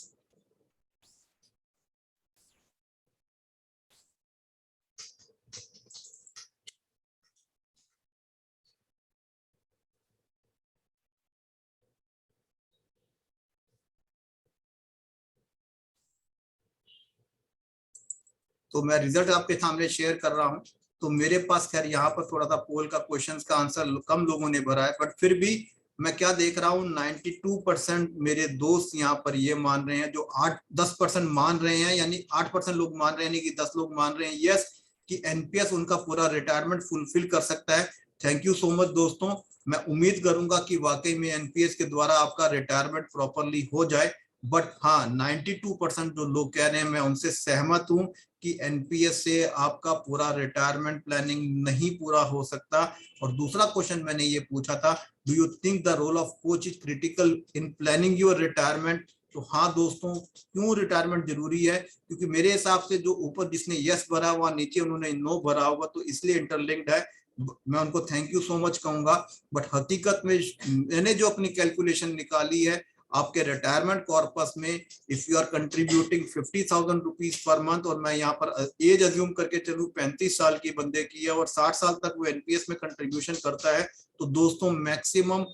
तो मैं रिजल्ट आपके सामने शेयर कर रहा हूं। तो मेरे पास खैर यहाँ पर थोड़ा सा पोल का क्वेश्चंस का आंसर कम लोगों ने भरा है, बट फिर भी मैं क्या देख रहा हूँ 92% मेरे दोस्त यहाँ पर ये मान रहे हैं, जो 8-10% मान रहे हैं, यानी 8% लोग मान रहे हैं, यानी कि 10 लोग मान रहे हैं यस कि NPS उनका पूरा रिटायरमेंट फुलफिल कर सकता है। थैंक यू सो मच दोस्तों। मैं उम्मीद करूंगा कि वाकई में NPS के द्वारा आपका रिटायरमेंट प्रॉपरली हो जाए बट हाँ 92% जो लोग कह रहे हैं मैं उनसे सहमत हूं कि एनपीएस से आपका पूरा रिटायरमेंट प्लानिंग नहीं पूरा हो सकता। और दूसरा क्वेश्चन मैंने ये पूछा था, do you think the role of coach is critical in planning your retirement? तो हाँ दोस्तों, क्यों रिटायरमेंट जरूरी है? क्योंकि मेरे हिसाब से जो ऊपर जिसने यस भरा हुआ, नीचे उन्होंने नो भरा होगा, तो इसलिए इंटरलिंक्ड है। मैं उनको थैंक यू सो मच कहूंगा। बट हकीकत में मैंने जो अपनी कैलकुलेशन निकाली है, आपके रिटायरमेंट कॉर्पस में if you are contributing 50,000 rupees per month, और मैं यहाँ पर एज अज्यूम करके चलूं 35 साल की बंदे की है और 60 साल तक वो एनपीएस में कंट्रीब्यूशन करता है, तो दोस्तों मैक्सिमम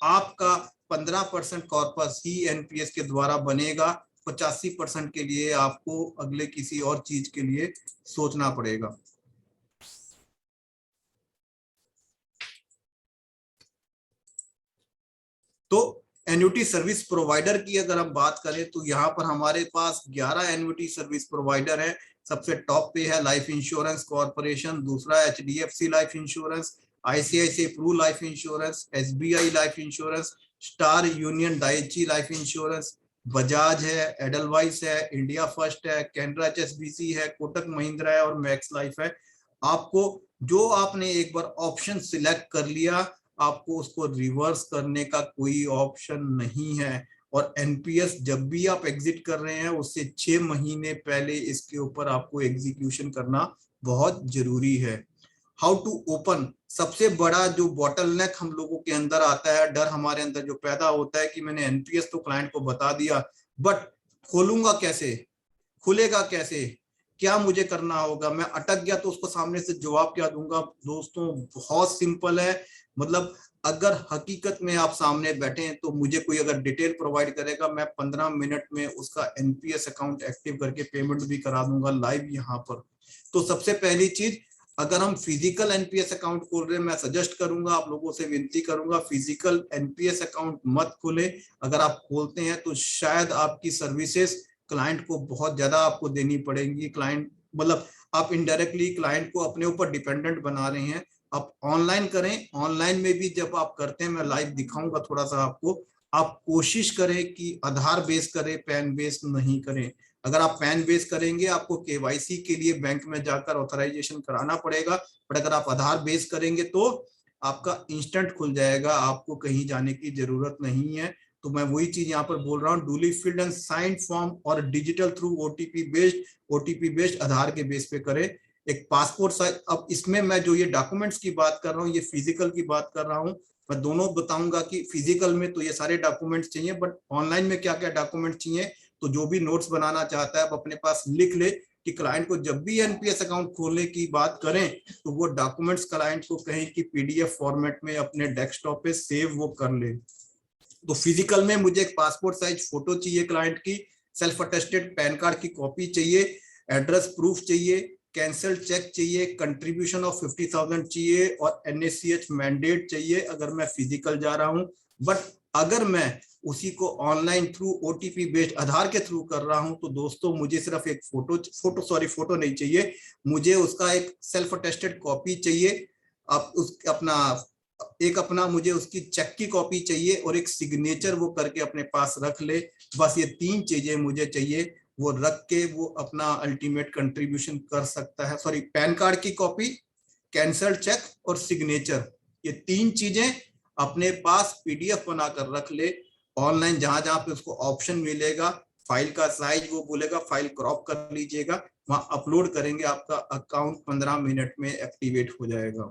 आपका 15% कॉर्पस ही एनपीएस के द्वारा बनेगा। 85% के लिए आपको अगले किसी और चीज के लिए सोचना पड़ेगा। तो एन्युटी सर्विस प्रोवाइडर की अगर हम बात करें तो यहाँ पर हमारे पास 11 एन्युटी सर्विस प्रोवाइडर है। सबसे टॉप पे है लाइफ इंश्योरेंस कॉर्पोरेशन, दूसरा HDFC Life Insurance, ICICI Pru Life Insurance, SBI Life Insurance, Star Union Daiichi Life Insurance, Bajaj है, एडलवाइस है, इंडिया फर्स्ट है, कैनरा एचएसबीसी है, कोटक महिंद्रा है और मैक्स लाइफ है। आपको जो आपने एक बार ऑप्शन सिलेक्ट कर लिया, आपको उसको रिवर्स करने का कोई ऑप्शन नहीं है। और एनपीएस जब भी आप एग्जिट कर रहे हैं उससे 6 महीने पहले इसके ऊपर आपको एग्जीक्यूशन करना बहुत जरूरी है। हाउ टू ओपन, सबसे बड़ा जो बॉटलनेक हम लोगों के अंदर आता है, डर हमारे अंदर जो पैदा होता है कि मैंने एनपीएस तो क्लाइंट को बता दिया, बट खोलूंगा कैसे, खुलेगा कैसे, क्या मुझे करना होगा, मैं अटक गया तो उसको सामने से जवाब क्या दूंगा? दोस्तों बहुत सिंपल है। मतलब अगर हकीकत में आप सामने बैठे हैं तो मुझे कोई अगर डिटेल प्रोवाइड करेगा, मैं 15 मिनट में उसका एनपीएस अकाउंट एक्टिव करके पेमेंट भी करा दूंगा लाइव यहाँ पर। तो सबसे पहली चीज, अगर हम फिजिकल एनपीएस अकाउंट खोल रहे हैं, मैं सजेस्ट करूंगा, आप लोगों से विनती करूंगा, फिजिकल एनपीएस अकाउंट मत खोले। अगर आप खोलते हैं तो शायद आपकी सर्विसेज क्लाइंट को बहुत ज्यादा आपको देनी पड़ेगी। क्लाइंट मतलब आप इनडायरेक्टली क्लाइंट को अपने ऊपर डिपेंडेंट बना रहे हैं। आप ऑनलाइन करें, ऑनलाइन में भी जब आप करते हैं, मैं लाइव दिखाऊंगा थोड़ा सा आपको, आप कोशिश करें कि आधार बेस करें, पैन बेस नहीं करें। अगर आप पैन बेस करेंगे आपको केवाईसी के लिए बैंक में जाकर ऑथराइजेशन कराना पड़ेगा, बट अगर आप आधार बेस करेंगे तो आपका इंस्टेंट खुल जाएगा, आपको कहीं जाने की जरूरत नहीं है। तो मैं वही चीज यहाँ पर बोल रहा हूँ, duly filled and sign form और digital through OTP based Aadhaar के बेस पे करें। एक पासपोर्ट साइज, अब इसमें मैं जो ये डॉक्यूमेंट्स की बात कर रहा हूँ, ये फिजिकल की बात कर रहा हूँ, मैं दोनों बताऊंगा कि फिजिकल में तो ये सारे डॉक्यूमेंट्स चाहिए, बट ऑनलाइन में क्या क्या डॉक्यूमेंट चाहिए। तो जो भी नोट्स बनाना चाहता है आप अपने पास लिख ले कि क्लाइंट को जब भी एनपीएस अकाउंट खोलने की बात करें तो वो डॉक्यूमेंट्स क्लाइंट को कहें कि पीडीएफ फॉर्मेट में अपने डेस्कटॉप पे सेव वो कर ले। तो फिजिकल में मुझे एक पासपोर्ट साइज फोटो चाहिए क्लाइंट की, सेल्फ अटेस्टेड पैन कार्ड की कॉपी चाहिए, एड्रेस प्रूफ चाहिए, कैंसल चेक चाहिए, कंट्रीब्यूशन ऑफ 50,000 चाहिए और एनएसीएच मैंडेट चाहिए अगर मैं फिजिकल जा रहा हूं। बट अगर मैं उसी को online through OTP based Aadhaar के थ्रू कर रहा हूं तो दोस्तों मुझे सिर्फ एक फोटो नहीं चाहिए, मुझे उसका एक सेल्फ अटेस्टेड कॉपी चाहिए। आप उस अपना मुझे उसकी चेक की कॉपी चाहिए और एक सिग्नेचर वो करके अपने पास रख ले। बस ये 3 चीजें मुझे चाहिए, वो रख के वो अपना अल्टीमेट कंट्रीब्यूशन कर सकता है। सॉरी, पैन कार्ड की कॉपी, कैंसल चेक और सिग्नेचर, ये 3 चीजें अपने पास पीडीएफ बनाकर रख ले। ऑनलाइन जहां जहां पे उसको ऑप्शन मिलेगा, फाइल का साइज वो बोलेगा फाइल क्रॉप कर लीजिएगा, वहां अपलोड करेंगे, आपका अकाउंट 15 मिनट में एक्टिवेट हो जाएगा।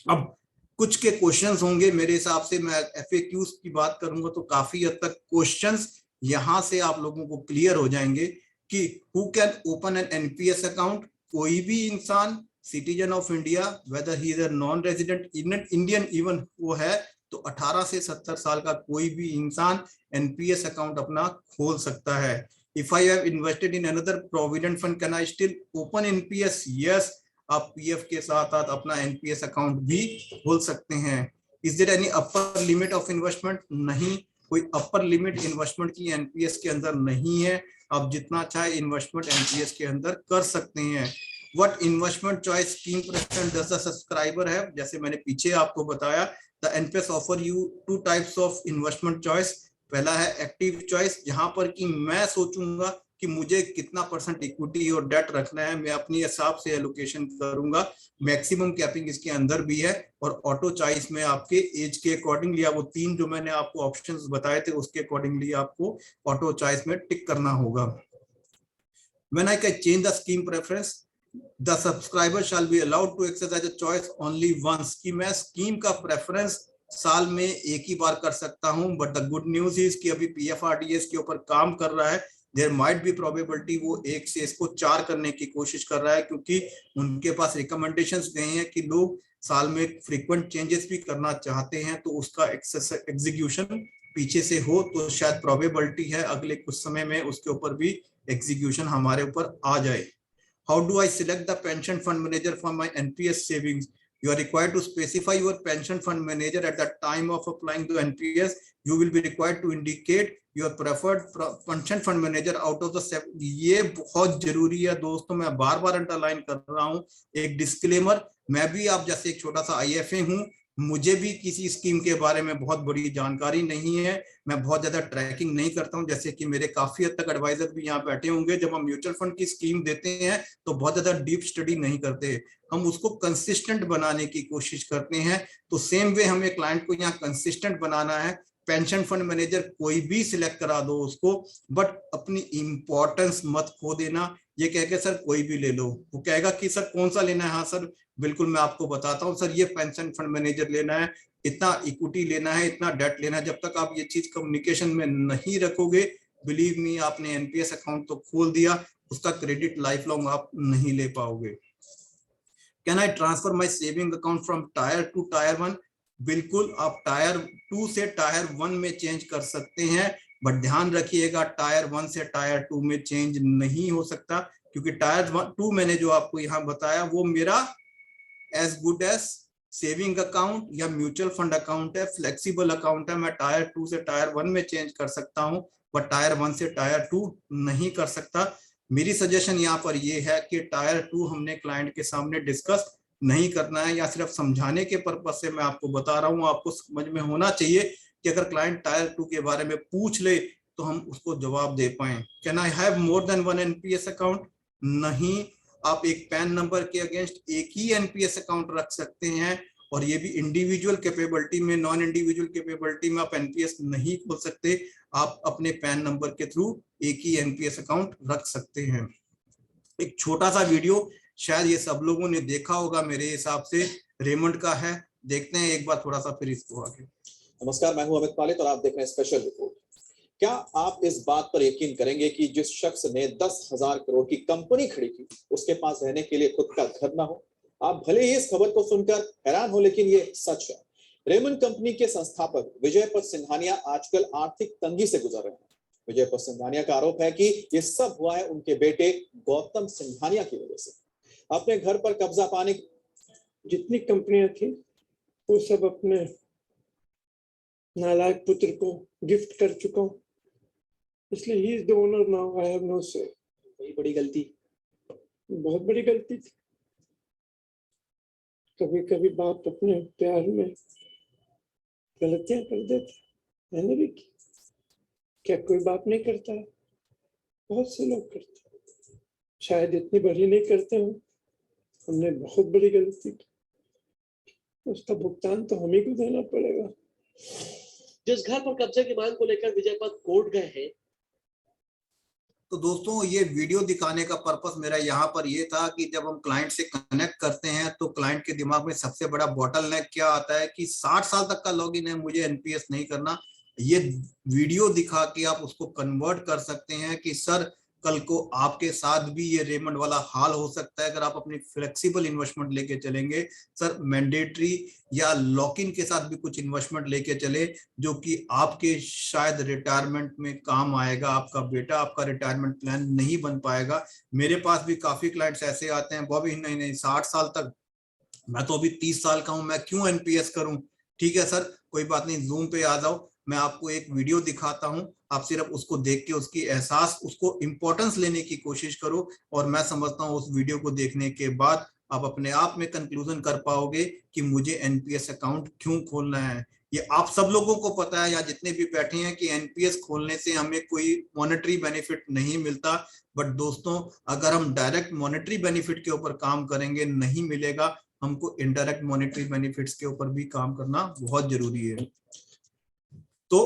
अब कुछ के क्वेश्चंस होंगे मेरे हिसाब से, मैं एफएक्यूज की बात करूंगा तो काफी हद तक क्वेश्चंस यहां से आप लोगों को क्लियर हो जाएंगे कि who can open an NPS account. कोई भी इंसान, citizen of India, whether he is a non resident Indian even वो है, तो 18 से 70 साल का कोई भी इंसान एनपीएस अकाउंट अपना खोल सकता है। If I have invested in another provident fund can I still open NPS? Yes, आप पीएफ के साथ साथ अपना एनपीएस अकाउंट भी खोल सकते हैं। Is there any upper limit of investment? नहीं, कोई अपर लिमिट इन्वेस्टमेंट की एनपीएस के अंदर नहीं है, आप जितना चाहे इन्वेस्टमेंट एनपीएस के अंदर कर सकते हैं। What investment choice scheme preference does the subscriber है? जैसे मैंने पीछे आपको बताया, the NPS offer you 2 types of investment choice, पहला है एक्टिव चॉइस, जहां पर कि मैं सोचूंगा कि मुझे कितना % इक्विटी और डेट रखना है, मैं अपनी हिसाब से एलोकेशन करूंगा। मैक्सिमम कैपिंग इसके अंदर भी है। और ऑटो चॉइस में आपके एज के अकॉर्डिंगली, वो 3 जो मैंने आपको ऑप्शंस बताए थे उसके अकॉर्डिंगली आपको ऑटो चॉइस में टिक करना होगा। When I can change the scheme preference, the subscriber shall be allowed to exercise a choice only once, कि मैं स्कीम का प्रेफरेंस साल में एक ही बार कर सकता हूं। But the good news is कि अभी PFRDS के ऊपर काम कर रहा है। देयर माइट बी प्रोबेबिलिटी वो 1 से इसको 4 करने की कोशिश कर रहा है, क्योंकि उनके पास रिकमेंडेशंस गए हैं कि लोग साल में फ्रीक्वेंट चेंजेस भी करना चाहते हैं, तो उसका एग्जीक्यूशन पीछे से हो तो शायद प्रोबेबिलिटी है अगले कुछ समय में उसके ऊपर भी एग्जीक्यूशन हमारे ऊपर आ जाए। How do I select the pension fund manager for my NPS savings? You are required to specify your pension fund manager at the time of applying to NPS. You will be required to indicate your preferred pension fund manager out of the 7. ये बहुत जरूरी है दोस्तों, मैं बार बार underline कर रहा हूँ। एक डिस्क्लेमर, मैं भी आप जैसे एक छोटा सा IFA हूँ, मुझे भी किसी स्कीम के बारे में बहुत बड़ी जानकारी नहीं है, मैं बहुत ज्यादा ट्रैकिंग नहीं करता हूं। जैसे कि मेरे काफी हद तक एडवाइजर भी यहाँ बैठे होंगे, जब हम म्यूचुअल फंड की स्कीम देते हैं तो बहुत ज्यादा डीप स्टडी नहीं करते, हम उसको कंसिस्टेंट बनाने की कोशिश करते हैं। तो सेम वे हमें क्लाइंट को यहाँ कंसिस्टेंट बनाना है। पेंशन फंड मैनेजर कोई भी सिलेक्ट करा दो उसको, बट अपनी इंपॉर्टेंस मत खो देना। ये कह के सर कोई भी ले लो, वो कहेगा कि सर कौन सा लेना है, हाँ सर बिल्कुल मैं आपको बताता हूँ सर, ये पेंशन फंड मैनेजर लेना है, इतना इक्विटी लेना है, इतना डेट लेना है। जब तक आप ये चीज कम्युनिकेशन में नहीं रखोगे, बिलीव मी, आपने NPS अकाउंट तो खोल दिया, उसका क्रेडिट लाइफ लॉन्ग आप नहीं ले पाओगे। Can I transfer my saving account from tyre 2 tyre 1? बिल्कुल, आप टायर 2 से टायर 1 में चेंज कर सकते हैं, बट ध्यान रखिएगा टायर 1 से टायर 2 में चेंज नहीं हो सकता, क्योंकि टायर 2 मैंने जो आपको यहाँ बताया वो मेरा as good as saving account या म्यूचुअल फंड अकाउंट है, फ्लेक्सिबल अकाउंट है। मैं टायर 2 से टायर 1 में चेंज कर सकता हूं, बट टायर 1 से टायर 2 नहीं कर सकता। मेरी सजेशन यहाँ पर ये है कि टायर 2 हमने क्लाइंट के सामने डिस्कस नहीं करना है, या सिर्फ समझाने के पर्पज से मैं आपको बता रहा हूँ। आपको समझ में होना चाहिए कि अगर क्लाइंट टायर 2 के बारे में पूछ ले तो हम उसको जवाब दे पाए। Can I have more than 1 NPS account? नहीं, आप एक पैन नंबर के अगेंस्ट एक ही NPS अकाउंट रख सकते हैं, और ये भी इंडिविजुअल कैपेबिलिटी में। नॉन इंडिविजुअल कैपेबिलिटी में आप NPS नहीं खोल सकते, आप अपने पैन नंबर के थ्रू एक ही NPS अकाउंट रख सकते हैं। एक छोटा सा वीडियो शायद ये सब लोगों ने देखा होगा, मेरे हिसाब से रेमंड का है, देखते हैं एक बार थोड़ा सा फिर इसको आगे। नमस्कार, मैं हूं अमित पालित और आप देख रहे हैं स्पेशल रिपोर्ट। क्या आप इस बात पर यकीन करेंगे कि जिस शख्स ने 10,000 करोड़ की कंपनी खड़ी की, उसके पास रहने के लिए खुद का घर ना हो? आप भले ही इस खबर को सुनकर हैरान हो, लेकिन ये सच है। रेमंड कंपनी के संस्थापक विजय पथ सिंघानिया आजकल आर्थिक तंगी से गुजर रहे हैं। विजय पथ सिंघानिया का आरोप है कि ये सब हुआ है उनके बेटे गौतम सिंघानिया की वजह से। अपने घर पर कब्जा पाने जितनी कंपनियां थी वो सब अपने नालायक पुत्र को गिफ्ट कर चुका हूं, इसलिए he is the owner now, I have no say. बड़ी बड़ी गलती, बहुत बड़ी गलती थी। कभी कभी बाप अपने प्यार में गलतियां कर देते, मैंने भी की। क्या कोई बाप नहीं करता है? बहुत से लोग करते हैं, शायद इतनी बड़ी नहीं करते हो। हमने बहुत बड़ी गलती की, उसका भुगतान तो हम ही को देना पड़ेगा। जिस घर पर कब्जे की मांग को लेकर विजय पथ कोर्ट गए हैं। तो दोस्तों, ये वीडियो दिखाने का पर्पस मेरा यहाँ पर ये था कि जब हम क्लाइंट से कनेक्ट करते हैं तो क्लाइंट के दिमाग में सबसे बड़ा बॉटलनेक क्या आता है कि 60 साल तक का लॉगिन है, मुझे NPS नहीं करना। ये वीडियो दिखा के आप उसको कन्वर्ट कर सकते हैं कि सर कल को आपके साथ भी ये रेमंड वाला हाल हो सकता है अगर आप अपनी फ्लेक्सिबल इन्वेस्टमेंट लेके चलेंगे। सर मैंडेटरी या लॉक इन के साथ भी कुछ इन्वेस्टमेंट लेके चले जो कि आपके शायद रिटायरमेंट में काम आएगा। आपका बेटा आपका रिटायरमेंट प्लान नहीं बन पाएगा। मेरे पास भी काफी क्लाइंट्स ऐसे आते हैं, बॉबी नहीं 60 साल तक, मैं तो अभी 30 साल का हूं, मैं क्यों NPS करूं? ठीक है सर, कोई बात नहीं, जूम पे आ जाओ, मैं आपको एक वीडियो दिखाता हूं, आप सिर्फ उसको देख के उसकी एहसास, उसको इंपॉर्टेंस लेने की कोशिश करो। और मैं समझता हूं उस वीडियो को देखने के बाद आप अपने आप में कंक्लूजन कर पाओगे कि मुझे NPS अकाउंट क्यों खोलना है। ये आप सब लोगों को पता है या जितने भी बैठे हैं कि एनपीएस खोलने से हमें कोई मॉनेटरी बेनिफिट नहीं मिलता, बट दोस्तों अगर हम डायरेक्ट मॉनेटरी बेनिफिट के ऊपर काम करेंगे नहीं मिलेगा, हमको इनडायरेक्ट मॉनेटरी बेनिफिट्स के ऊपर भी काम करना बहुत जरूरी है। तो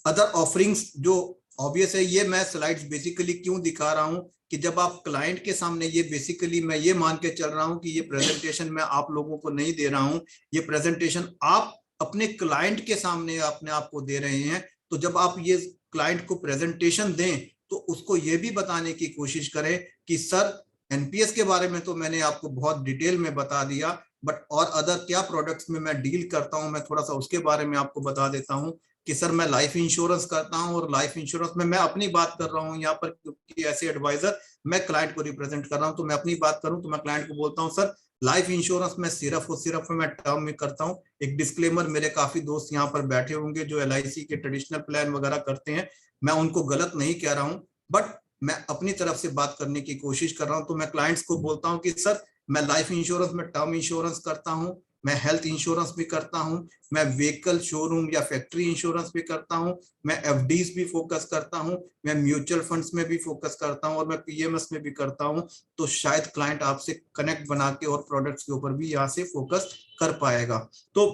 अदर ऑफरिंग्स जो ऑब्वियस है, ये मैं स्लाइड्स बेसिकली क्यों दिखा रहा हूं कि जब आप क्लाइंट के सामने, ये बेसिकली मैं ये मान के चल रहा हूं कि ये प्रेजेंटेशन मैं आप लोगों को नहीं दे रहा हूं, ये प्रेजेंटेशन आप अपने क्लाइंट के सामने अपने आप को दे रहे हैं। तो जब आप ये क्लाइंट को प्रेजेंटेशन दें तो उसको ये भी बताने की कोशिश करें कि सर एनपीएस के बारे में तो मैंने आपको बहुत डिटेल में बता दिया, बट और अदर क्या प्रोडक्ट्स में मैं डील करता हूं मैं थोड़ा सा उसके बारे में आपको बता देता हूं कि सर मैं लाइफ इंश्योरेंस करता हूं और लाइफ इंश्योरेंस में मैं अपनी बात कर रहा हूं यहाँ पर, क्योंकि ऐसे एडवाइजर मैं क्लाइंट को रिप्रेजेंट कर रहा हूं तो मैं अपनी बात करूं तो मैं क्लाइंट को बोलता हूं सर लाइफ इंश्योरेंस में सिर्फ और सिर्फ मैं टर्म में करता हूं। एक डिस्क्लेमर, मेरे काफी दोस्त यहाँ पर बैठे होंगे जो एलआईसी के ट्रेडिशनल प्लान वगैरह करते हैं, मैं उनको गलत नहीं कह रहा हूं, बट मैं अपनी तरफ से बात करने की कोशिश कर रहा हूं। तो मैं क्लाइंट्स को बोलता हूं कि सर मैं लाइफ इंश्योरेंस में टर्म इंश्योरेंस करता हूं, मैं हेल्थ इंश्योरेंस भी करता हूं, मैं व्हीकल शोरूम या फैक्ट्री इंश्योरेंस भी करता हूं, मैं एफडीज भी फोकस करता हूं, मैं म्यूचुअल फंड्स में भी फोकस करता हूं और मैं पीएमएस में भी करता हूं। तो शायद क्लाइंट आपसे कनेक्ट बना के और प्रोडक्ट्स के ऊपर भी यहाँ से फोकस कर पाएगा। तो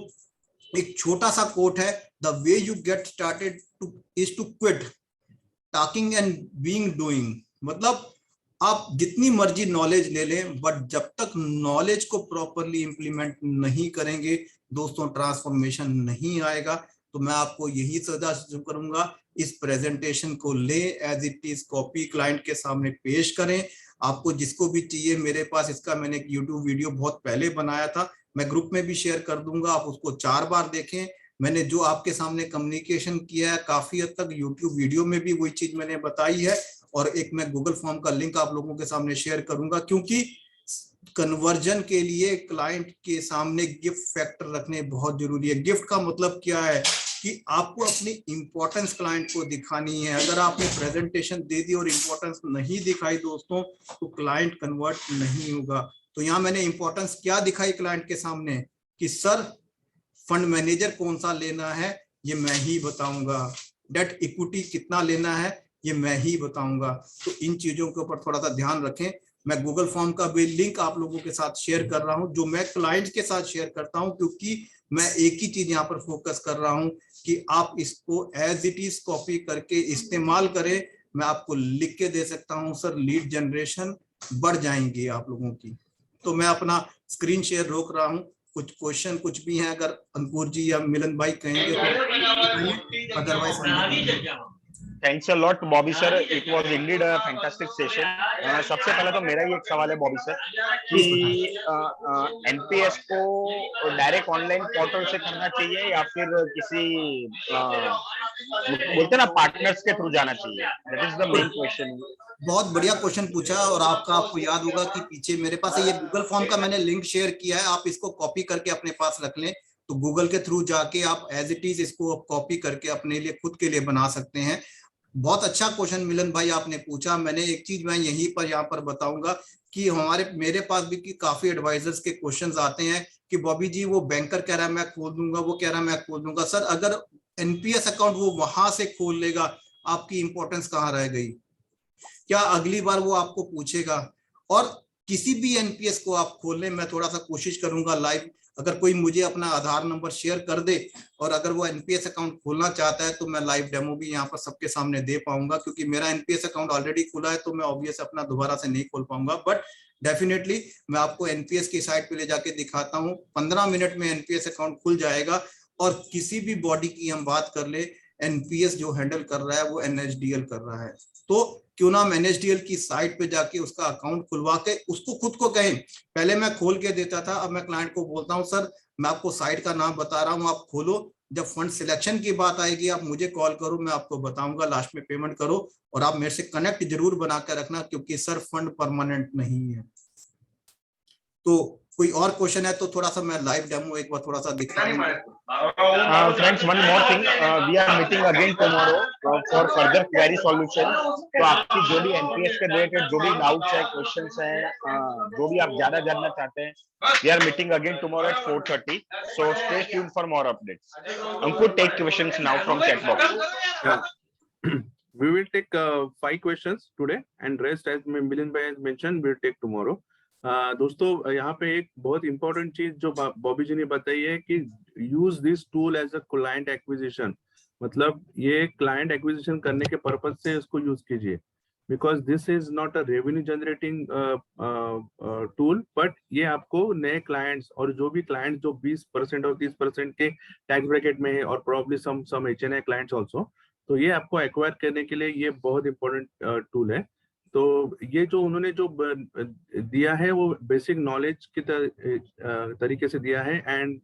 एक छोटा सा कोट है, the way you get started is to quit talking and being doing. मतलब आप जितनी मर्जी नॉलेज ले लें, बट जब तक नॉलेज को प्रॉपरली इंप्लीमेंट नहीं करेंगे दोस्तों ट्रांसफॉर्मेशन नहीं आएगा। तो मैं आपको यही सजेस्ट करूंगा, इस प्रेजेंटेशन को ले as it is copy client के सामने पेश करें। आपको जिसको भी चाहिए, मेरे पास इसका मैंने एक यूट्यूब वीडियो बहुत पहले बनाया था, मैं ग्रुप में भी शेयर कर दूंगा, आप उसको 4 बार देखें। मैंने जो आपके सामने कम्युनिकेशन किया है काफी हद तक यूट्यूब वीडियो में भी वही चीज मैंने बताई है, और एक मैं गूगल फॉर्म का लिंक आप लोगों के सामने शेयर करूंगा, क्योंकि कन्वर्जन के लिए क्लाइंट के सामने गिफ्ट फैक्टर रखने बहुत जरूरी है। गिफ्ट का मतलब क्या है कि आपको अपनी इंपॉर्टेंस क्लाइंट को दिखानी है। अगर आपने प्रेजेंटेशन दे दी और इंपॉर्टेंस नहीं दिखाई दोस्तों, तो क्लाइंट कन्वर्ट नहीं होगा। तो यहाँ मैंने इंपॉर्टेंस क्या दिखाई क्लाइंट के सामने कि सर फंड मैनेजर कौन सा लेना है ये मैं ही बताऊंगा, डेट इक्विटी कितना लेना है ये मैं ही बताऊंगा। तो इन चीजों के ऊपर थोड़ा सा ध्यान रखें। मैं गूगल फॉर्म का भी लिंक आप लोगों के साथ शेयर कर रहा हूं, जो मैं क्लाइंट के साथ शेयर करता हूं, क्योंकि मैं एक ही चीज यहाँ पर फोकस कर रहा हूं कि आप इसको एज इट इज कॉपी करके इस्तेमाल करें। मैं आपको लिख के दे सकता हूं सर, लीड जनरेशन बढ़ जाएंगी आप लोगों की। तो मैं अपना स्क्रीन शेयर रोक रहा हूं। कुछ क्वेश्चन कुछ भी हैं अगर अंकुर जी या मिलन भाई कहेंगे तो, otherwise thanks a lot Bobby sir, it was indeed a fantastic session. सबसे पहले तो मेरा ये एक सवाल है बॉबी सर कि एनपीएस को डायरेक्ट ऑनलाइन पोर्टल से करना चाहिए या फिर किसी बोलते ना पार्टनर्स के थ्रू जाना चाहिए? That is the main question. बहुत बढ़िया क्वेश्चन पूछा, और आपको याद होगा कि पीछे मेरे पास ये गूगल फॉर्म का मैंने लिंक शेयर किया है, आप इसको कॉपी करके अपने पास रख लें। तो गूगल के थ्रू जाके आप एज इट इज इसको कॉपी करके अपने लिए खुद के लिए बना सकते हैं। बहुत अच्छा क्वेश्चन मिलन भाई आपने पूछा। मैंने एक चीज मैं यहीं पर यहाँ पर बताऊंगा कि मेरे पास भी काफी एडवाइजर्स के क्वेश्चंस आते हैं कि बॉबी जी वो बैंकर कह रहा है मैं खोल दूंगा, वो कह रहा है मैं खोल दूंगा। सर अगर एनपीएस अकाउंट वो वहां से खोल लेगा, आपकी इंपॉर्टेंस कहाँ रह गई? क्या अगली बार वो आपको पूछेगा? और किसी भी एनपीएस को आप खोलने, मैं थोड़ा सा कोशिश करूंगा लाइव, अगर कोई मुझे अपना आधार नंबर शेयर कर दे और अगर वो एनपीएस अकाउंट खोलना चाहता है तो मैं लाइव डेमो भी यहाँ पर सबके सामने दे पाऊंगा, क्योंकि मेरा एनपीएस अकाउंट ऑलरेडी खुला है तो मैं ऑब्वियस अपना दोबारा से नहीं खोल पाऊंगा। बट डेफिनेटली मैं आपको एनपीएस की साइट पे ले जाके दिखाता हूँ। 15 मिनट में एनपीएस अकाउंट खुल जाएगा। और किसी भी बॉडी की हम बात कर ले, एनपीएस जो हैंडल कर रहा है वो एनएचडीएल कर रहा है, तो क्यों ना एनएचडीएल की साइट पे जाके उसका अकाउंट खुलवा के उसको खुद को कहें। पहले मैं खोल के देता था, अब मैं क्लाइंट को बोलता हूं सर मैं आपको साइट का नाम बता रहा हूं, आप खोलो, जब फंड सिलेक्शन की बात आएगी आप मुझे कॉल करो, मैं आपको बताऊंगा, लास्ट में पेमेंट करो और आप मेरे से कनेक्ट जरूर बना कर रखना, क्योंकि सर फंड परमानेंट नहीं है। तो कोई और क्वेश्चन है तो थोड़ा सा मैं लाइव डेमो एक बार थोड़ा सा दिखा दूं। Friends, one more thing, we are meeting again tomorrow for further query solution. तो आपकी जो भी एनपीएस के रिलेटेड जो भी डाउट्स है, क्वेश्चंस हैं, जो भी आप ज्यादा जानना चाहते हैं, we are meeting again tomorrow at 4:30, so stay tuned for more updates. Ankur, take questions now from chat box. We will take 5 questions today and rest, as Milind bhai has mentioned, we'll take tomorrow. दोस्तों, यहाँ पे एक बहुत important चीज जो बॉबी जी ने बताई है कि use this tool as a client acquisition. मतलब ये क्लाइंट एक्विजिशन करने के पर्पज से इसको यूज कीजिए, because this is not a revenue generating tool, but ये आपको नए क्लाइंट्स और जो भी क्लाइंट्स जो 20% और 30% के टैक्स ब्रैकेट में है, और probably some HNI clients also, तो ये आपको एक्वायर करने के लिए ये बहुत इंपॉर्टेंट टूल है। तो ये जो उन्होंने जो दिया है वो बेसिक नॉलेज की तरीके से दिया है, एंड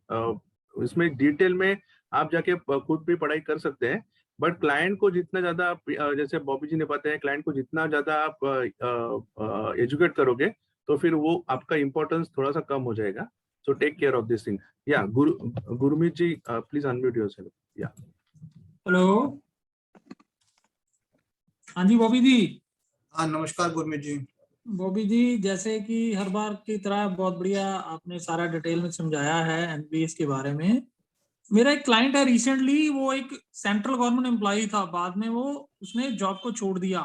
इसमें डिटेल में आप जाके खुद भी पढ़ाई कर सकते हैं। बट क्लाइंट को जितना ज्यादा आप, जैसे बॉबी जी ने बताया, क्लाइंट को जितना ज्यादा आप एजुकेट करोगे तो फिर वो आपका इम्पोर्टेंस थोड़ा सा कम हो जाएगा। So take care of this thing. या Gurmeet ji, please unmute yourself. या हेलो, हाँ जी बॉबी जी। हाँ, नमस्कार गुरमीत जी। बॉबी जी, जैसे कि हर बार की तरह बहुत बढ़िया आपने सारा डिटेल में समझाया है एनपीएस के बारे में। मेरा एक क्लाइंट है, रिसेंटली वो एक सेंट्रल गवर्नमेंट एम्प्लॉई था, बाद में वो उसने जॉब को छोड़ दिया।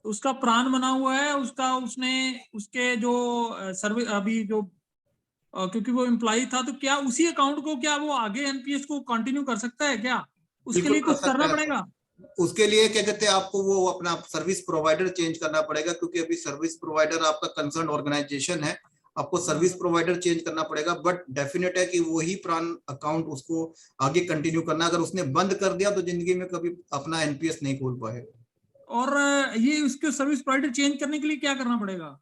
उसका प्राण बना हुआ है, उसका उसने उसके जो सर्विस अभी जो क्योंकि वो एम्प्लॉई था, तो क्या उसी अकाउंट को क्या वो आगे एनपीएस को कंटिन्यू कर सकता है क्या? उसके लिए कुछ करना पड़ेगा? उसके लिए क्या कहते हैं, आपको वो अपना सर्विस प्रोवाइडर चेंज करना पड़ेगा, क्योंकि अभी सर्विस प्रोवाइडर आपका कंसर्न ऑर्गेनाइजेशन है, आपको सर्विस प्रोवाइडर चेंज करना पड़ेगा। बट डेफिनेट है कि वही प्राण अकाउंट उसको आगे कंटिन्यू करना। अगर उसने बंद कर दिया तो जिंदगी में कभी अपना एनपीएस नहीं खोल पाएगा। और ये उसके सर्विस प्रोवाइडर चेंज करने के लिए क्या करना पड़ेगा?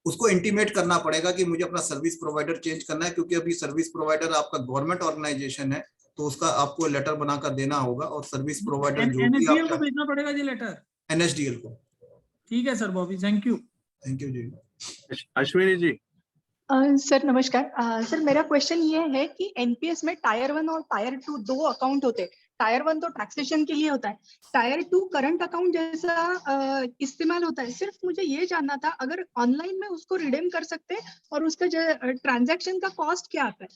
उसको इंटीमेट करना पड़ेगा कि मुझे अपना सर्विस प्रोवाइडर चेंज करना है, क्योंकि अभी सर्विस प्रोवाइडर आपका गवर्नमेंट ऑर्गेनाइजेशन है, तो उसका आपको लेटर बनाकर देना होगा। और सर्विस प्रोवाइडर जो भी एनएसडीएल को भेजना पड़ेगा ये लेटर? एनएसडीएल को। ठीक है sir Bobby, thank you. Thank you जी। अश्विनी जी। सर नमस्कार। सर मेरा क्वेश्चन ये है कि एनपीएस में टायर 1 और टायर 2 दो अकाउंट होते हैं। टायर 1 तो टैक्सेशन के लिए होता है, टायर 2 करंट अकाउंट जैसा इस्तेमाल होता है। सिर्फ मुझे ये जानना था, अगर ऑनलाइन में उसको रिडीम कर सकते हैं और उसका ट्रांजैक्शन का कॉस्ट क्या आता है?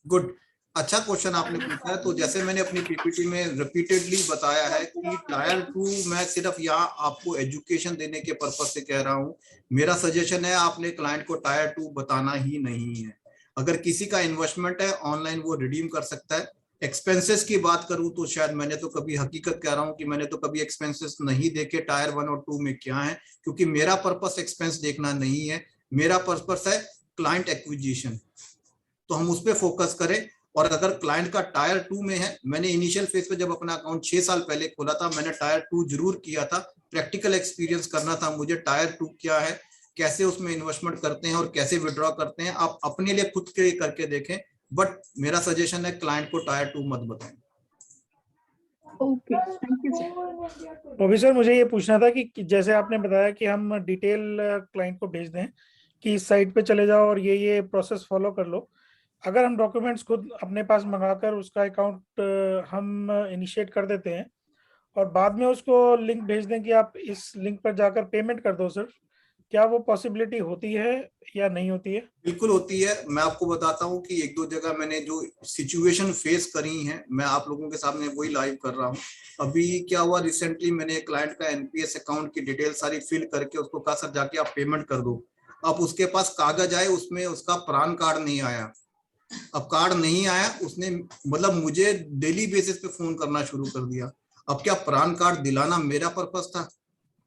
गुड, अच्छा क्वेश्चन आपने पूछा है। तो जैसे मैंने अपनी पीपीटी में रिपीटेडली बताया है कि टायर 2 मैं सिर्फ यहाँ आपको एजुकेशन देने के पर्पज से कह रहा हूँ। मेरा सजेशन है आपने क्लाइंट को टायर 2 बताना ही नहीं है। अगर किसी का इन्वेस्टमेंट है ऑनलाइन वो रिडीम कर सकता है। एक्सपेंसेस की बात करूं तो शायद मैंने तो कभी, हकीकत कह रहा हूं कि मैंने तो कभी एक्सपेंसेस नहीं देखे टायर 1 और 2 में क्या है, क्योंकि मेरा पर्पस एक्सपेंस देखना नहीं है, मेरा पर्पस है क्लाइंट एक्विजिशन। तो हम उस पर फोकस करें। और अगर क्लाइंट का टायर 2 में है, मैंने इनिशियल फेज पे जब अपना अकाउंट 6 साल पहले खोला था, मैंने टायर 2 जरूर किया था। प्रैक्टिकल एक्सपीरियंस करना था मुझे, टायर 2 क्या है, कैसे उसमें इन्वेस्टमेंट करते हैं और कैसे विड्रॉ करते हैं। आप अपने लिए खुद के करके देखें, बट मेरा सजेशन है क्लाइंट को टायर 2 मत बताएं। Okay, thank you sir. अभी सर मुझे ये पूछना था कि जैसे आपने बताया कि हम डिटेल क्लाइंट को भेज दें कि इस साइट पे चले जाओ और ये प्रोसेस फॉलो कर लो। अगर हम डॉक्यूमेंट्स खुद अपने पास मंगाकर उसका अकाउंट हम इनिशिएट कर देते हैं और बाद में उसको लिंक भेज दें कि आप इस लिंक पर जाकर पेमेंट कर दो सर, क्या वो पॉसिबिलिटी होती है या नहीं होती है? बिल्कुल होती है। मैं आपको बताता हूँ कि 1-2 जगह मैंने जो सिचुएशन फेस करी है, मैं आप लोगों के सामने वही लाइव कर रहा हूँ। अभी क्या हुआ, रिसेंटली मैंने क्लाइंट का एनपीएस अकाउंट की डिटेल सारी फिल करके उसको कहा सर जाके आप पेमेंट कर दो। अब उसके पास कागज आए, उसमें उसका प्रान कार्ड नहीं आया। अब कार्ड नहीं आया, उसने मतलब मुझे डेली बेसिस पे फोन करना शुरू कर दिया। अब क्या प्रान कार्ड दिलाना मेरा पर्पस था?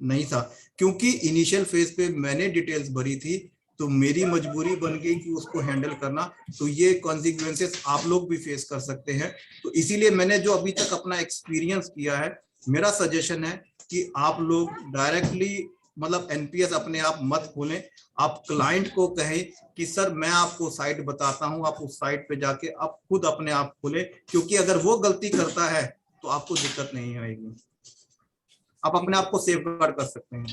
नहीं था, क्योंकि इनिशियल फेज पे मैंने डिटेल्स भरी थी, तो मेरी मजबूरी बन गई कि उसको हैंडल करना। तो ये कॉन्सिक्वेंसेस आप लोग भी फेस कर सकते हैं। तो इसीलिए मैंने जो अभी तक अपना एक्सपीरियंस किया है, मेरा सजेशन है कि आप लोग डायरेक्टली मतलब एनपीएस अपने आप मत खोलें। आप क्लाइंट को कहें कि सर मैं आपको साइट बताता हूं, आप उस साइट पे जाके आप खुद अपने आप खोलें, क्योंकि अगर वो गलती करता है तो आपको दिक्कत नहीं आएगी। आप अपने आप को सेफ गार्ड कर सकते हैं।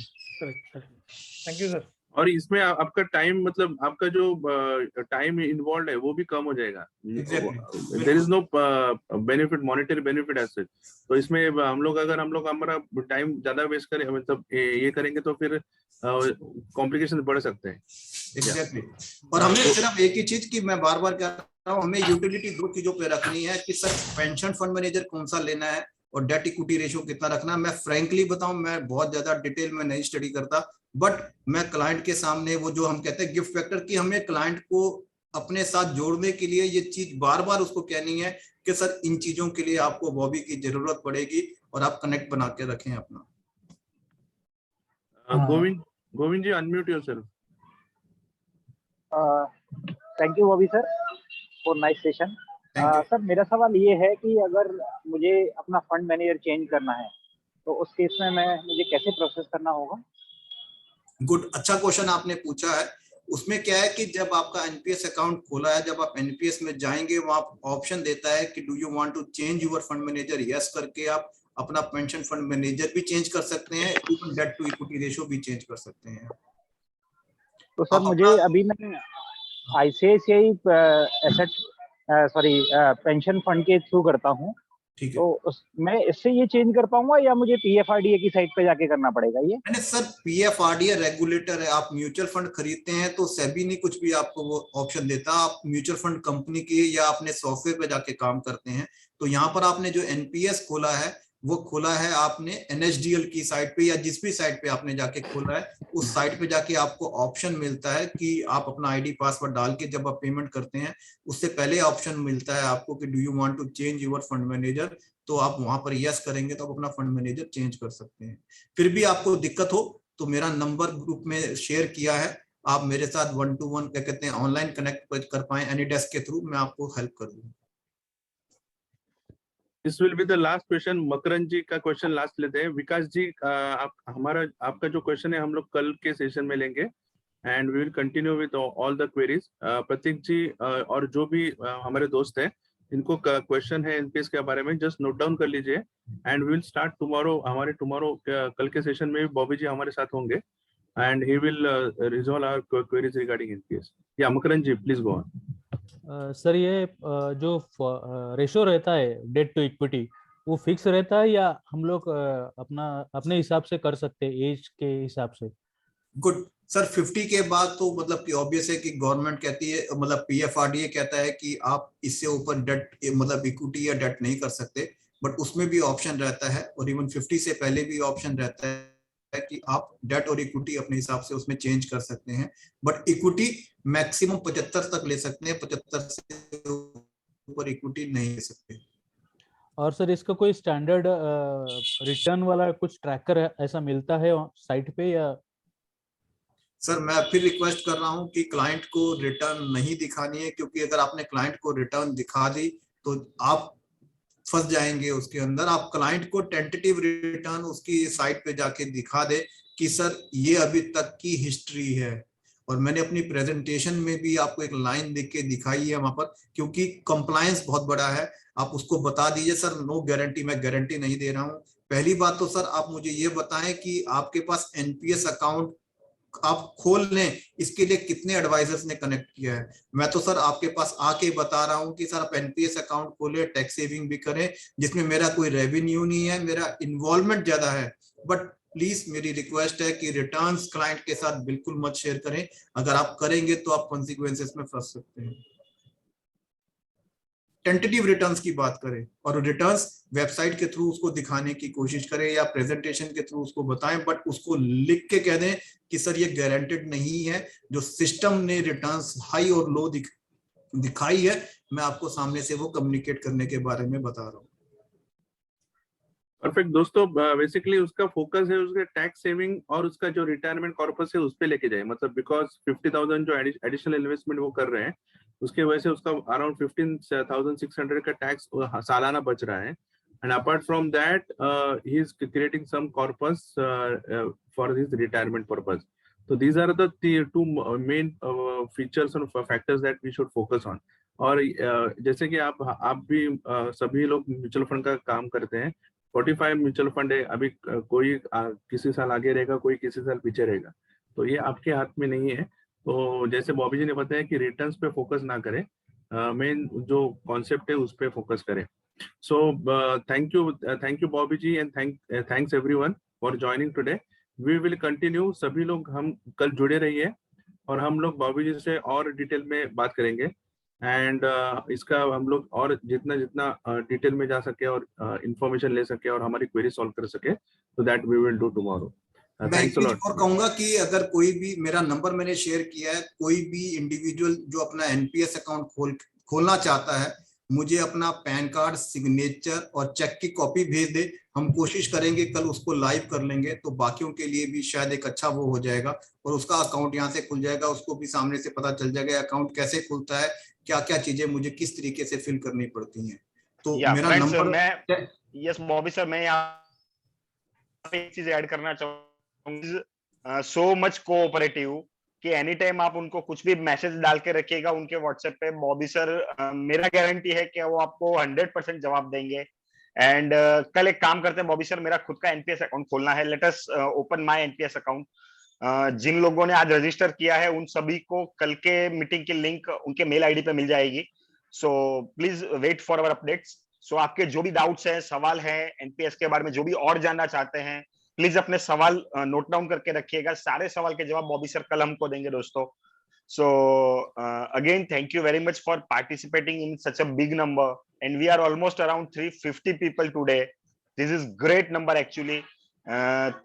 Thank you sir. और इसमें आपका टाइम, मतलब आपका जो टाइम इन्वॉल्व है वो भी कम हो जाएगा। There is no benefit, monetary benefit as such. तो इसमें हम लोग हमारा टाइम ज्यादा वेस्ट करें, मतलब ये करेंगे तो फिर कॉम्प्लिकेशन बढ़ सकते हैं। एग्जैक्टली। और हमें सिर्फ एक ही चीज की मैं बार बार कह रहा हूँ, हमें यूटिलिटी दो चीजों पे रखनी है कि सर पेंशन फंड मैनेजर कौन सा लेना है और डेट इक्विटी रेशियो कितना रखना है। मैं फ्रैंकली बताऊं, मैं बहुत ज्यादा डिटेल में नहीं स्टडी करता, बट मैं क्लाइंट के सामने वो जो हम कहते हैं गिफ्ट फैक्टर की, हमें क्लाइंट को अपने साथ जोड़ने के लिए ये चीज बार बार उसको कहनी है कि सर इन चीजों के लिए आपको बॉबी की जरूरत पड़ेगी और आप कनेक्ट बना के रखें अपना। Govind ji, unmute yourself. Thank you Bobby sir for nice session. Sir मेरा सवाल ये है कि अगर मुझे अपना फंड मैनेजर चेंज करना है तो उस केस में मुझे कैसे प्रोसेस करना होगा? गुड, अच्छा क्वेश्चन आपने पूछा है। उसमें क्या है कि जब आपका एनपीएस अकाउंट खोला है, जब आप एनपीएस में जाएंगे वहां ऑप्शन देता है कि do you want to change your fund manager. Yes करके आप अपना पेंशन फंड मैनेजर भी चेंज कर सकते हैं, even debt to equity ratio भी चेंज कर सकते हैं। तो सर मुझे अभी मैं आईसीआईसीआई पेंशन फंड के थ्रू करता हूँ, तो मैं इससे ये चेंज कर पाऊंगा या मुझे पीएफआरडीए की साइट पे जाके करना पड़ेगा ये? नहीं सर, पीएफआरडीए रेगुलेटर है। आप म्यूचुअल फंड खरीदते हैं तो सेबी नहीं कुछ भी आपको वो ऑप्शन देता। आप म्यूचुअल फंड कंपनी के या अपने सॉफ्टवेयर पे जाके काम करते हैं, तो यहाँ पर आपने जो एनपीएस खोला है वो खोला है आपने एनएसडीएल की साइट पे या जिस भी साइट पे आपने जाके खोला है, उस साइट पे जाके आपको ऑप्शन मिलता है कि आप अपना आईडी पासवर्ड डाल के जब आप पेमेंट करते हैं उससे पहले ऑप्शन मिलता है आपको कि do you want to change your fund manager. तो आप वहां पर यस करेंगे तो आप अपना फंड मैनेजर चेंज कर सकते हैं। फिर भी आपको दिक्कत हो तो मेरा नंबर ग्रुप में शेयर किया है, आप मेरे साथ 1-to-1 क्या कहते हैं ऑनलाइन कनेक्ट कर पाए एनीडेस्क के थ्रू, मैं आपको हेल्प कर दूंगा। This will be the last question. Makaran ji का क्वेश्चन लास्ट लेते हैं। विकास जी, आपका जो क्वेश्चन है हम लोग कल के सेशन में लेंगे and we will continue with all the queries. Prateek ji और जो भी हमारे दोस्त हैं इनको क्वेश्चन है एनपीएस के बारे में, जस्ट नोट डाउन कर लीजिए and we will start tomorrow. हमारे टुमारो कल के सेशन में भी बॉबी जी हमारे साथ होंगे and he will resolve our queries regarding NPS. या मकरन जी प्लीज गो ऑन। सर ये जो रेशो रहता है डेट टू इक्विटी वो फिक्स रहता है या हम लोग अपने हिसाब से कर सकते हैं एज के हिसाब से? गुड सर, 50 के बाद तो मतलब कि ऑब्वियस है कि गवर्नमेंट कहती है, मतलब पीएफआरडीए कहता है कि आप इससे ऊपर डेट मतलब इक्विटी या डेट नहीं कर सकते, बट उसमें भी ऑप्शन रहता है और इवन 50 से पहले भी ऑप्शन रहता है कि आप डेट और इक्विटी अपने हिसाब से उसमें चेंज कर सकते हैं, बट इक्विटी मैक्सिमम 75 तक ले सकते हैं, 75 से ऊपर इक्विटी नहीं ले सकते। और सर इसका कोई स्टैंडर्ड रिटर्न वाला कुछ ट्रैकर ऐसा मिलता है साइट पे या? सर मैं फिर रिक्वेस्ट कर रहा हूं कि क्लाइंट को रिटर्न नहीं दिखानी है, क्योंकि अगर आपने क्लाइंट को रिटर्न दिखा दी तो आप फंस जाएंगे उसके अंदर। आप क्लाइंट को टेंटेटिव रिटर्न उसकी साइट पे जाके दिखा दे कि सर ये अभी तक की हिस्ट्री है, और मैंने अपनी प्रेजेंटेशन में भी आपको एक लाइन लिख के दिखाई है वहां पर, क्योंकि कंप्लायंस बहुत बड़ा है। आप उसको बता दीजिए सर नो गारंटी, मैं गारंटी नहीं दे रहा हूं। पहली बात तो सर आप मुझे ये बताएं कि आपके पास एनपीएस अकाउंट आप खोल लें इसके लिए कितने एडवाइजर्स ने कनेक्ट किया है। मैं तो सर आपके पास आके बता रहा हूं कि सर आप एनपीएस अकाउंट खोले, टैक्स सेविंग भी करें, जिसमें मेरा कोई रेवेन्यू नहीं है, मेरा इन्वॉल्वमेंट ज्यादा है, बट प्लीज मेरी रिक्वेस्ट है कि रिटर्न्स क्लाइंट के साथ बिल्कुल मत शेयर करें। अगर आप करेंगे तो आप कॉन्सिक्वेंसेस में फंस सकते हैं। टेंटेटिव रिटर्न्स की बात करें और रिटर्न्स वेबसाइट के थ्रू उसको दिखाने की कोशिश करें या प्रेजेंटेशन के थ्रू उसको बताएं, बट उसको लिख के कह दें कि सर ये गारंटेड नहीं है। जो सिस्टम ने रिटर्न्स हाई और लो दिखाई है, मैं आपको सामने से वो कम्युनिकेट करने के बारे में बता रहा हूँ। परफेक्ट दोस्तों, बेसिकली उसका फोकस है उसके टैक्स सेविंग और उसका जो रिटायरमेंट कॉर्पस है उस पे लेके जाए। मतलब बिकॉज 50,000 जो एडिशनल इन्वेस्टमेंट वो कर रहे हैं उसके वजह से उसका अराउंड 15,600 का टैक्स सालाना बच रहा है। And apart from that he is creating some corpus for his retirement purpose. तो these are the two main features और factors that we should focus on. और जैसे कि आप भी सभी लोग म्यूचुअल फंड का काम करते हैं, 45 म्यूचुअल फंड है, अभी कोई किसी साल आगे रहेगा, कोई किसी साल पीछे रहेगा। तो ये आपके हाथ में नहीं है। तो जैसे बॉबी जी ने बताया कि रिटर्न्स पे फोकस ना करें, मेन जो कॉन्सेप्ट है उस पे फोकस करें। So thank you Bobby ji, and thanks everyone for joining today. We will continue, सभी लोग हम कल जुड़े रहिए और हम लोग बॉबी जी से और डिटेल में बात करेंगे। एंड इसका हम लोग और जितना डिटेल में जा सके और इंफॉर्मेशन ले सके और हमारी क्वेरी सॉल्व कर सके, तो that we will do tomorrow. मैं एक चीज और कहूंगा कि अगर कोई भी, मेरा नंबर मैंने शेयर किया है, कोई भी इंडिविजुअल जो अपना एनपीएस अकाउंट खोलना चाहता है, मुझे अपना पैन कार्ड, सिग्नेचर और चेक की कॉपी भेज दे। हम कोशिश करेंगे कल उसको लाइव कर लेंगे, तो बाकियों के लिए भी शायद एक अच्छा वो हो जाएगा और उसका अकाउंट यहाँ से खुल जाएगा, उसको भी सामने से पता चल जाएगा अकाउंट कैसे खुलता है, क्या क्या चीजें मुझे किस तरीके से फिल करनी पड़ती हैं। तो मेरा नंबर, यस बॉबी सर, मैं यहाँ पे एक चीज ऐड करना चाहूंगा, सो मच कोऑपरेटिव कि एनी टाइम आप उनको कुछ भी मैसेज डाल के रखिएगा उनके व्हाट्सएप पे, बॉबी सर मेरा गारंटी है कि वो आपको 100% जवाब देंगे। एंड कल एक काम करते हैं बॉबी सर, मेरा खुद का एनपीएस अकाउंट खोलना है, let us open my NPS account. जिन लोगों ने आज रजिस्टर किया है उन सभी को कल के मीटिंग की लिंक उनके मेल आईडी पे मिल जाएगी। So please wait for our updates. So आपके जो भी डाउट्स हैं, सवाल हैं एनपीएस के बारे में, जो भी और जानना चाहते हैं, प्लीज अपने सवाल नोट डाउन करके रखिएगा। सारे सवाल के जवाब बॉबी सर कल हमको देंगे दोस्तों। So again thank you very much for participating in such a big number, and we are almost around 350 people today. This is great number actually.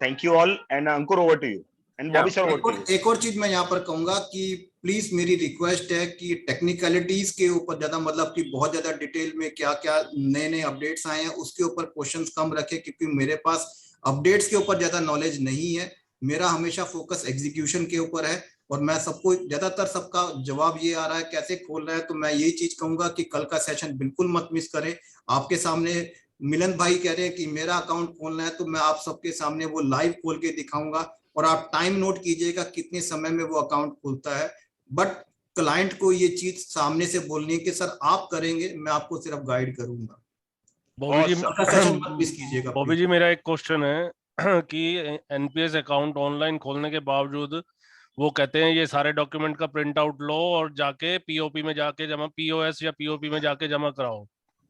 Thank you all, and Ankur over to you, and Bobby sir over to you. एक और चीज मैं यहाँ पर कहूंगा कि please मेरी request है कि टेक्निकलिटीज के ऊपर ज्यादा, मतलब कि बहुत ज्यादा डिटेल में क्या क्या नए अपडेट्स आए हैं उसके ऊपर क्वेश्चंस कम रखें, क्योंकि मेरे पास अपडेट्स के ऊपर ज्यादा नॉलेज नहीं है। मेरा हमेशा फोकस एग्जीक्यूशन के ऊपर है और मैं सबको, ज्यादातर सबका जवाब ये आ रहा है कैसे खोल रहा है। तो मैं यही चीज कहूंगा कि कल का सेशन बिल्कुल मत मिस करें। आपके सामने मिलन भाई कह रहे हैं कि मेरा अकाउंट खोलना है, तो मैं आप सबके सामने वो लाइव खोल के दिखाऊंगा और आप टाइम नोट कीजिएगा कितने समय में वो अकाउंट खुलता है। बट क्लाइंट को ये चीज सामने से बोलनी है कि सर आप करेंगे, मैं आपको सिर्फ गाइड करूंगा। बॉबी जी मेरा एक क्वेश्चन है कि एनपीएस अकाउंट ऑनलाइन खोलने के बावजूद वो कहते हैं ये सारे डॉक्यूमेंट का प्रिंट आउट लो और जाके पीओपी में जाके जमा, पीओएस या पीओपी में जाके जमा कराओ।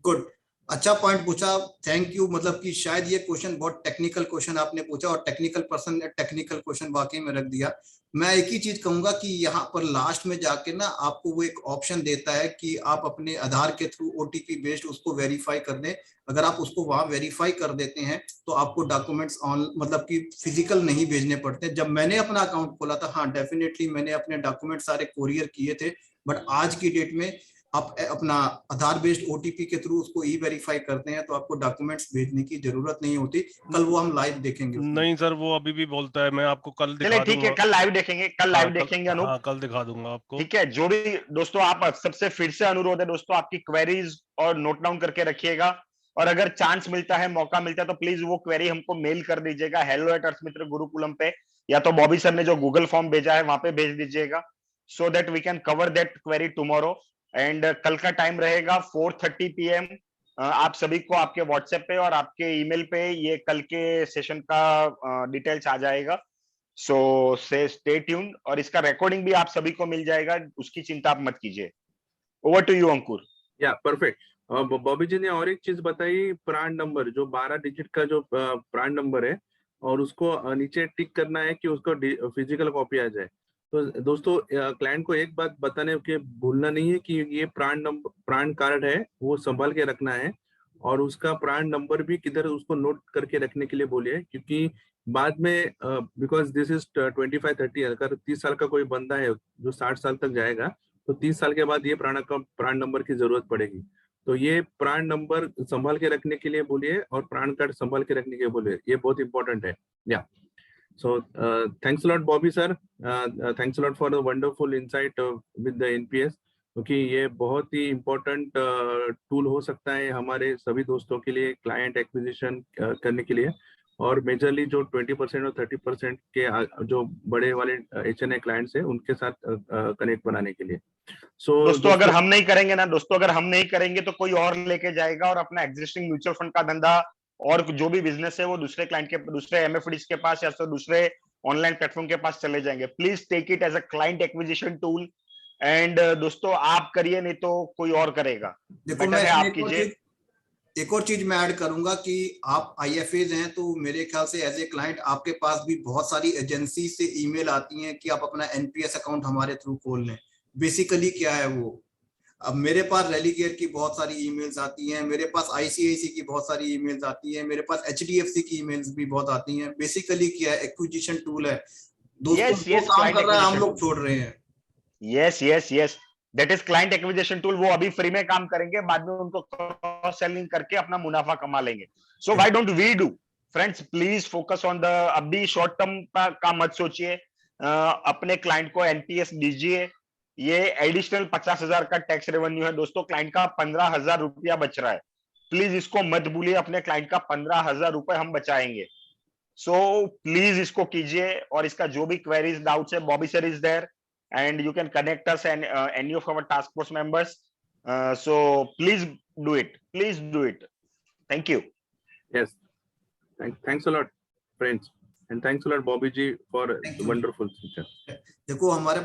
गुड, अच्छा पॉइंट पूछा, थैंक यू। मतलब कि शायद ये क्वेश्चन बहुत टेक्निकल क्वेश्चन आपने पूछा और टेक्निकल पर्सन ने टेक्निकल क्वेश्चन वाकई में रख दिया। मैं एक ही चीज कहूंगा कि यहाँ पर लास्ट में जाके ना आपको वो एक ऑप्शन देता है कि आप अपने आधार के थ्रू ओटीपी बेस्ड उसको वेरीफाई कर दें। अगर आप उसको वहां वेरीफाई कर देते हैं तो आपको डॉक्यूमेंट्स ऑन, मतलब कि फिजिकल नहीं भेजने पड़ते। जब मैंने अपना अकाउंट खोला था, हाँ डेफिनेटली मैंने अपने डॉक्यूमेंट सारे कोरियर किए थे, बट आज की डेट में आप अपना आधार बेस्ड ओटीपी के थ्रू उसको ई वेरीफाई करते हैं तो आपको डॉक्यूमेंट्स भेजने की जरूरत नहीं होती। कल वो हम लाइव देखेंगे। नहीं सर, वो अभी भी बोलता है, मैं आपको कल दिखा दूंगा। ठीक है, कल लाइव देखेंगे, कल लाइव देखेंगे अनु। हाँ, कल दिखा दूंगा आपको। ठीक है, जो भी दोस्तों, आप सबसे फिर से अनुरोध है दोस्तों, आपकी क्वेरीज और नोट डाउन करके रखिएगा और अगर चांस मिलता है, मौका मिलता है, तो प्लीज वो क्वेरी हमको मेल कर दीजिएगा hello@earthmitra-gurukulam पे, या तो बॉबी सर ने जो गूगल फॉर्म भेजा है वहां पे भेज दीजिएगा, so that we can cover that query tomorrow. And कल का टाइम रहेगा 4:30 PM। आप सभी को आपके व्हाट्सएप पे और आपके ईमेल पे ये कल के सेशन का डिटेल्स आ जाएगा। सो से स्टे ट्यून्ड, और इसका रिकॉर्डिंग भी आप सभी को मिल जाएगा, उसकी चिंता आप मत कीजिए। ओवर टू यू अंकुर। या परफेक्ट। बॉबी जी ने और एक चीज बताई, प्राण नंबर, जो 12 डिजिट का जो प्राण नंबर है और उसको नीचे टिक करना है कि उसको फिजिकल कॉपी आ जाए। तो दोस्तों क्लाइंट को एक बात बताने के भूलना नहीं है कि ये प्राण कार्ड है, वो संभाल के रखना है और उसका प्राण नंबर भी किधर उसको नोट करके रखने के लिए बोलिए, क्योंकि बाद में बिकॉज दिस इज 25-30, अगर 30 साल का कोई बंदा है जो 60 साल तक जाएगा तो 30 साल के बाद ये प्राण नंबर की जरूरत पड़ेगी। तो ये प्राण नंबर संभाल के रखने के लिए बोलिए और प्राण कार्ड संभाल के रखने के लिए बोलिए, ये बहुत इंपॉर्टेंट है। या So thanks a lot Bobby sir, thanks a lot for the wonderful insight with the NPS, क्योंकि ये बहुत ही इम्पोर्टेंट टूल हो सकता है हमारे सभी दोस्तों के लिए क्लाइंट एक्विजिशन करने के लिए, और मेजरली जो 20% और 30% के जो बड़े वाले HNI क्लाइंट्स हैं उनके साथ कनेक्ट बनाने के लिए। So दोस्तों अगर हम नहीं करेंगे ना, अगर हम नहीं करेंगे तो कोई और लेके जाएगा और अपना एग्जिस्टिंग म्यूचुअल फंड का धंधा और जो भी बिजनेस है वो दूसरे क्लाइंट के, दूसरे MFDs के पास या तो दूसरे ऑनलाइन प्लेटफॉर्म के पास चले जाएंगे। Please take it as a client acquisition tool and दोस्तों आप करिए, नहीं तो कोई और करेगा। देखो बेटर है आप कीजिए। एक और चीज मैं ऐड करूंगा कि आप IFAs हैं, तो मेरे ख्याल से एज ए क्लाइंट आपके पास भी बहुत सारी एजेंसी से ईमेल आती हैं कि आप अपना NPS अकाउंट हमारे थ्रू खोल लें। बेसिकली क्या है वो, अब मेरे पास रेलीगेयर की बहुत सारी ईमेल्स आती हैं, मेरे पास ICICI की बहुत सारी ईमेल्स आती हैं, मेरे पास HDFC की ईमेल्स भी बहुत आती हैं। बेसिकली क्या है, एक्विजिशन टूल है दोस्तों, Yes, yes, वो काम client कर रहा है, हम acquisition लोग छोड़ रहे हैं। Yes that is client acquisition tool. वो अभी फ्री में काम करेंगे, बाद में उनको क्रॉस सेलिंग करके अपना मुनाफा कमा लेंगे। So why don't we do friends, please focus on the, अभी शॉर्ट टर्म का मत सोचिए। अपने क्लाइंट को NPS दीजिए। ये एडिशनल 50,000 का टैक्स रेवेन्यू है दोस्तों, क्लाइंट का 15,000 रुपया बच रहा है। प्लीज इसको मत भूलिए, अपने क्लाइंट का 15,000 रुपए हम बचाएंगे। सो प्लीज इसको कीजिए, और इसका जो भी क्वेरीज डाउट्स है, Bobby sir is there and you can connect us and any of our task force members. So please do it. Thank you. Yes, thanks a lot, friends, and thanks a lot, Bobby ji, for Thank you. wonderful session. देखो हमारे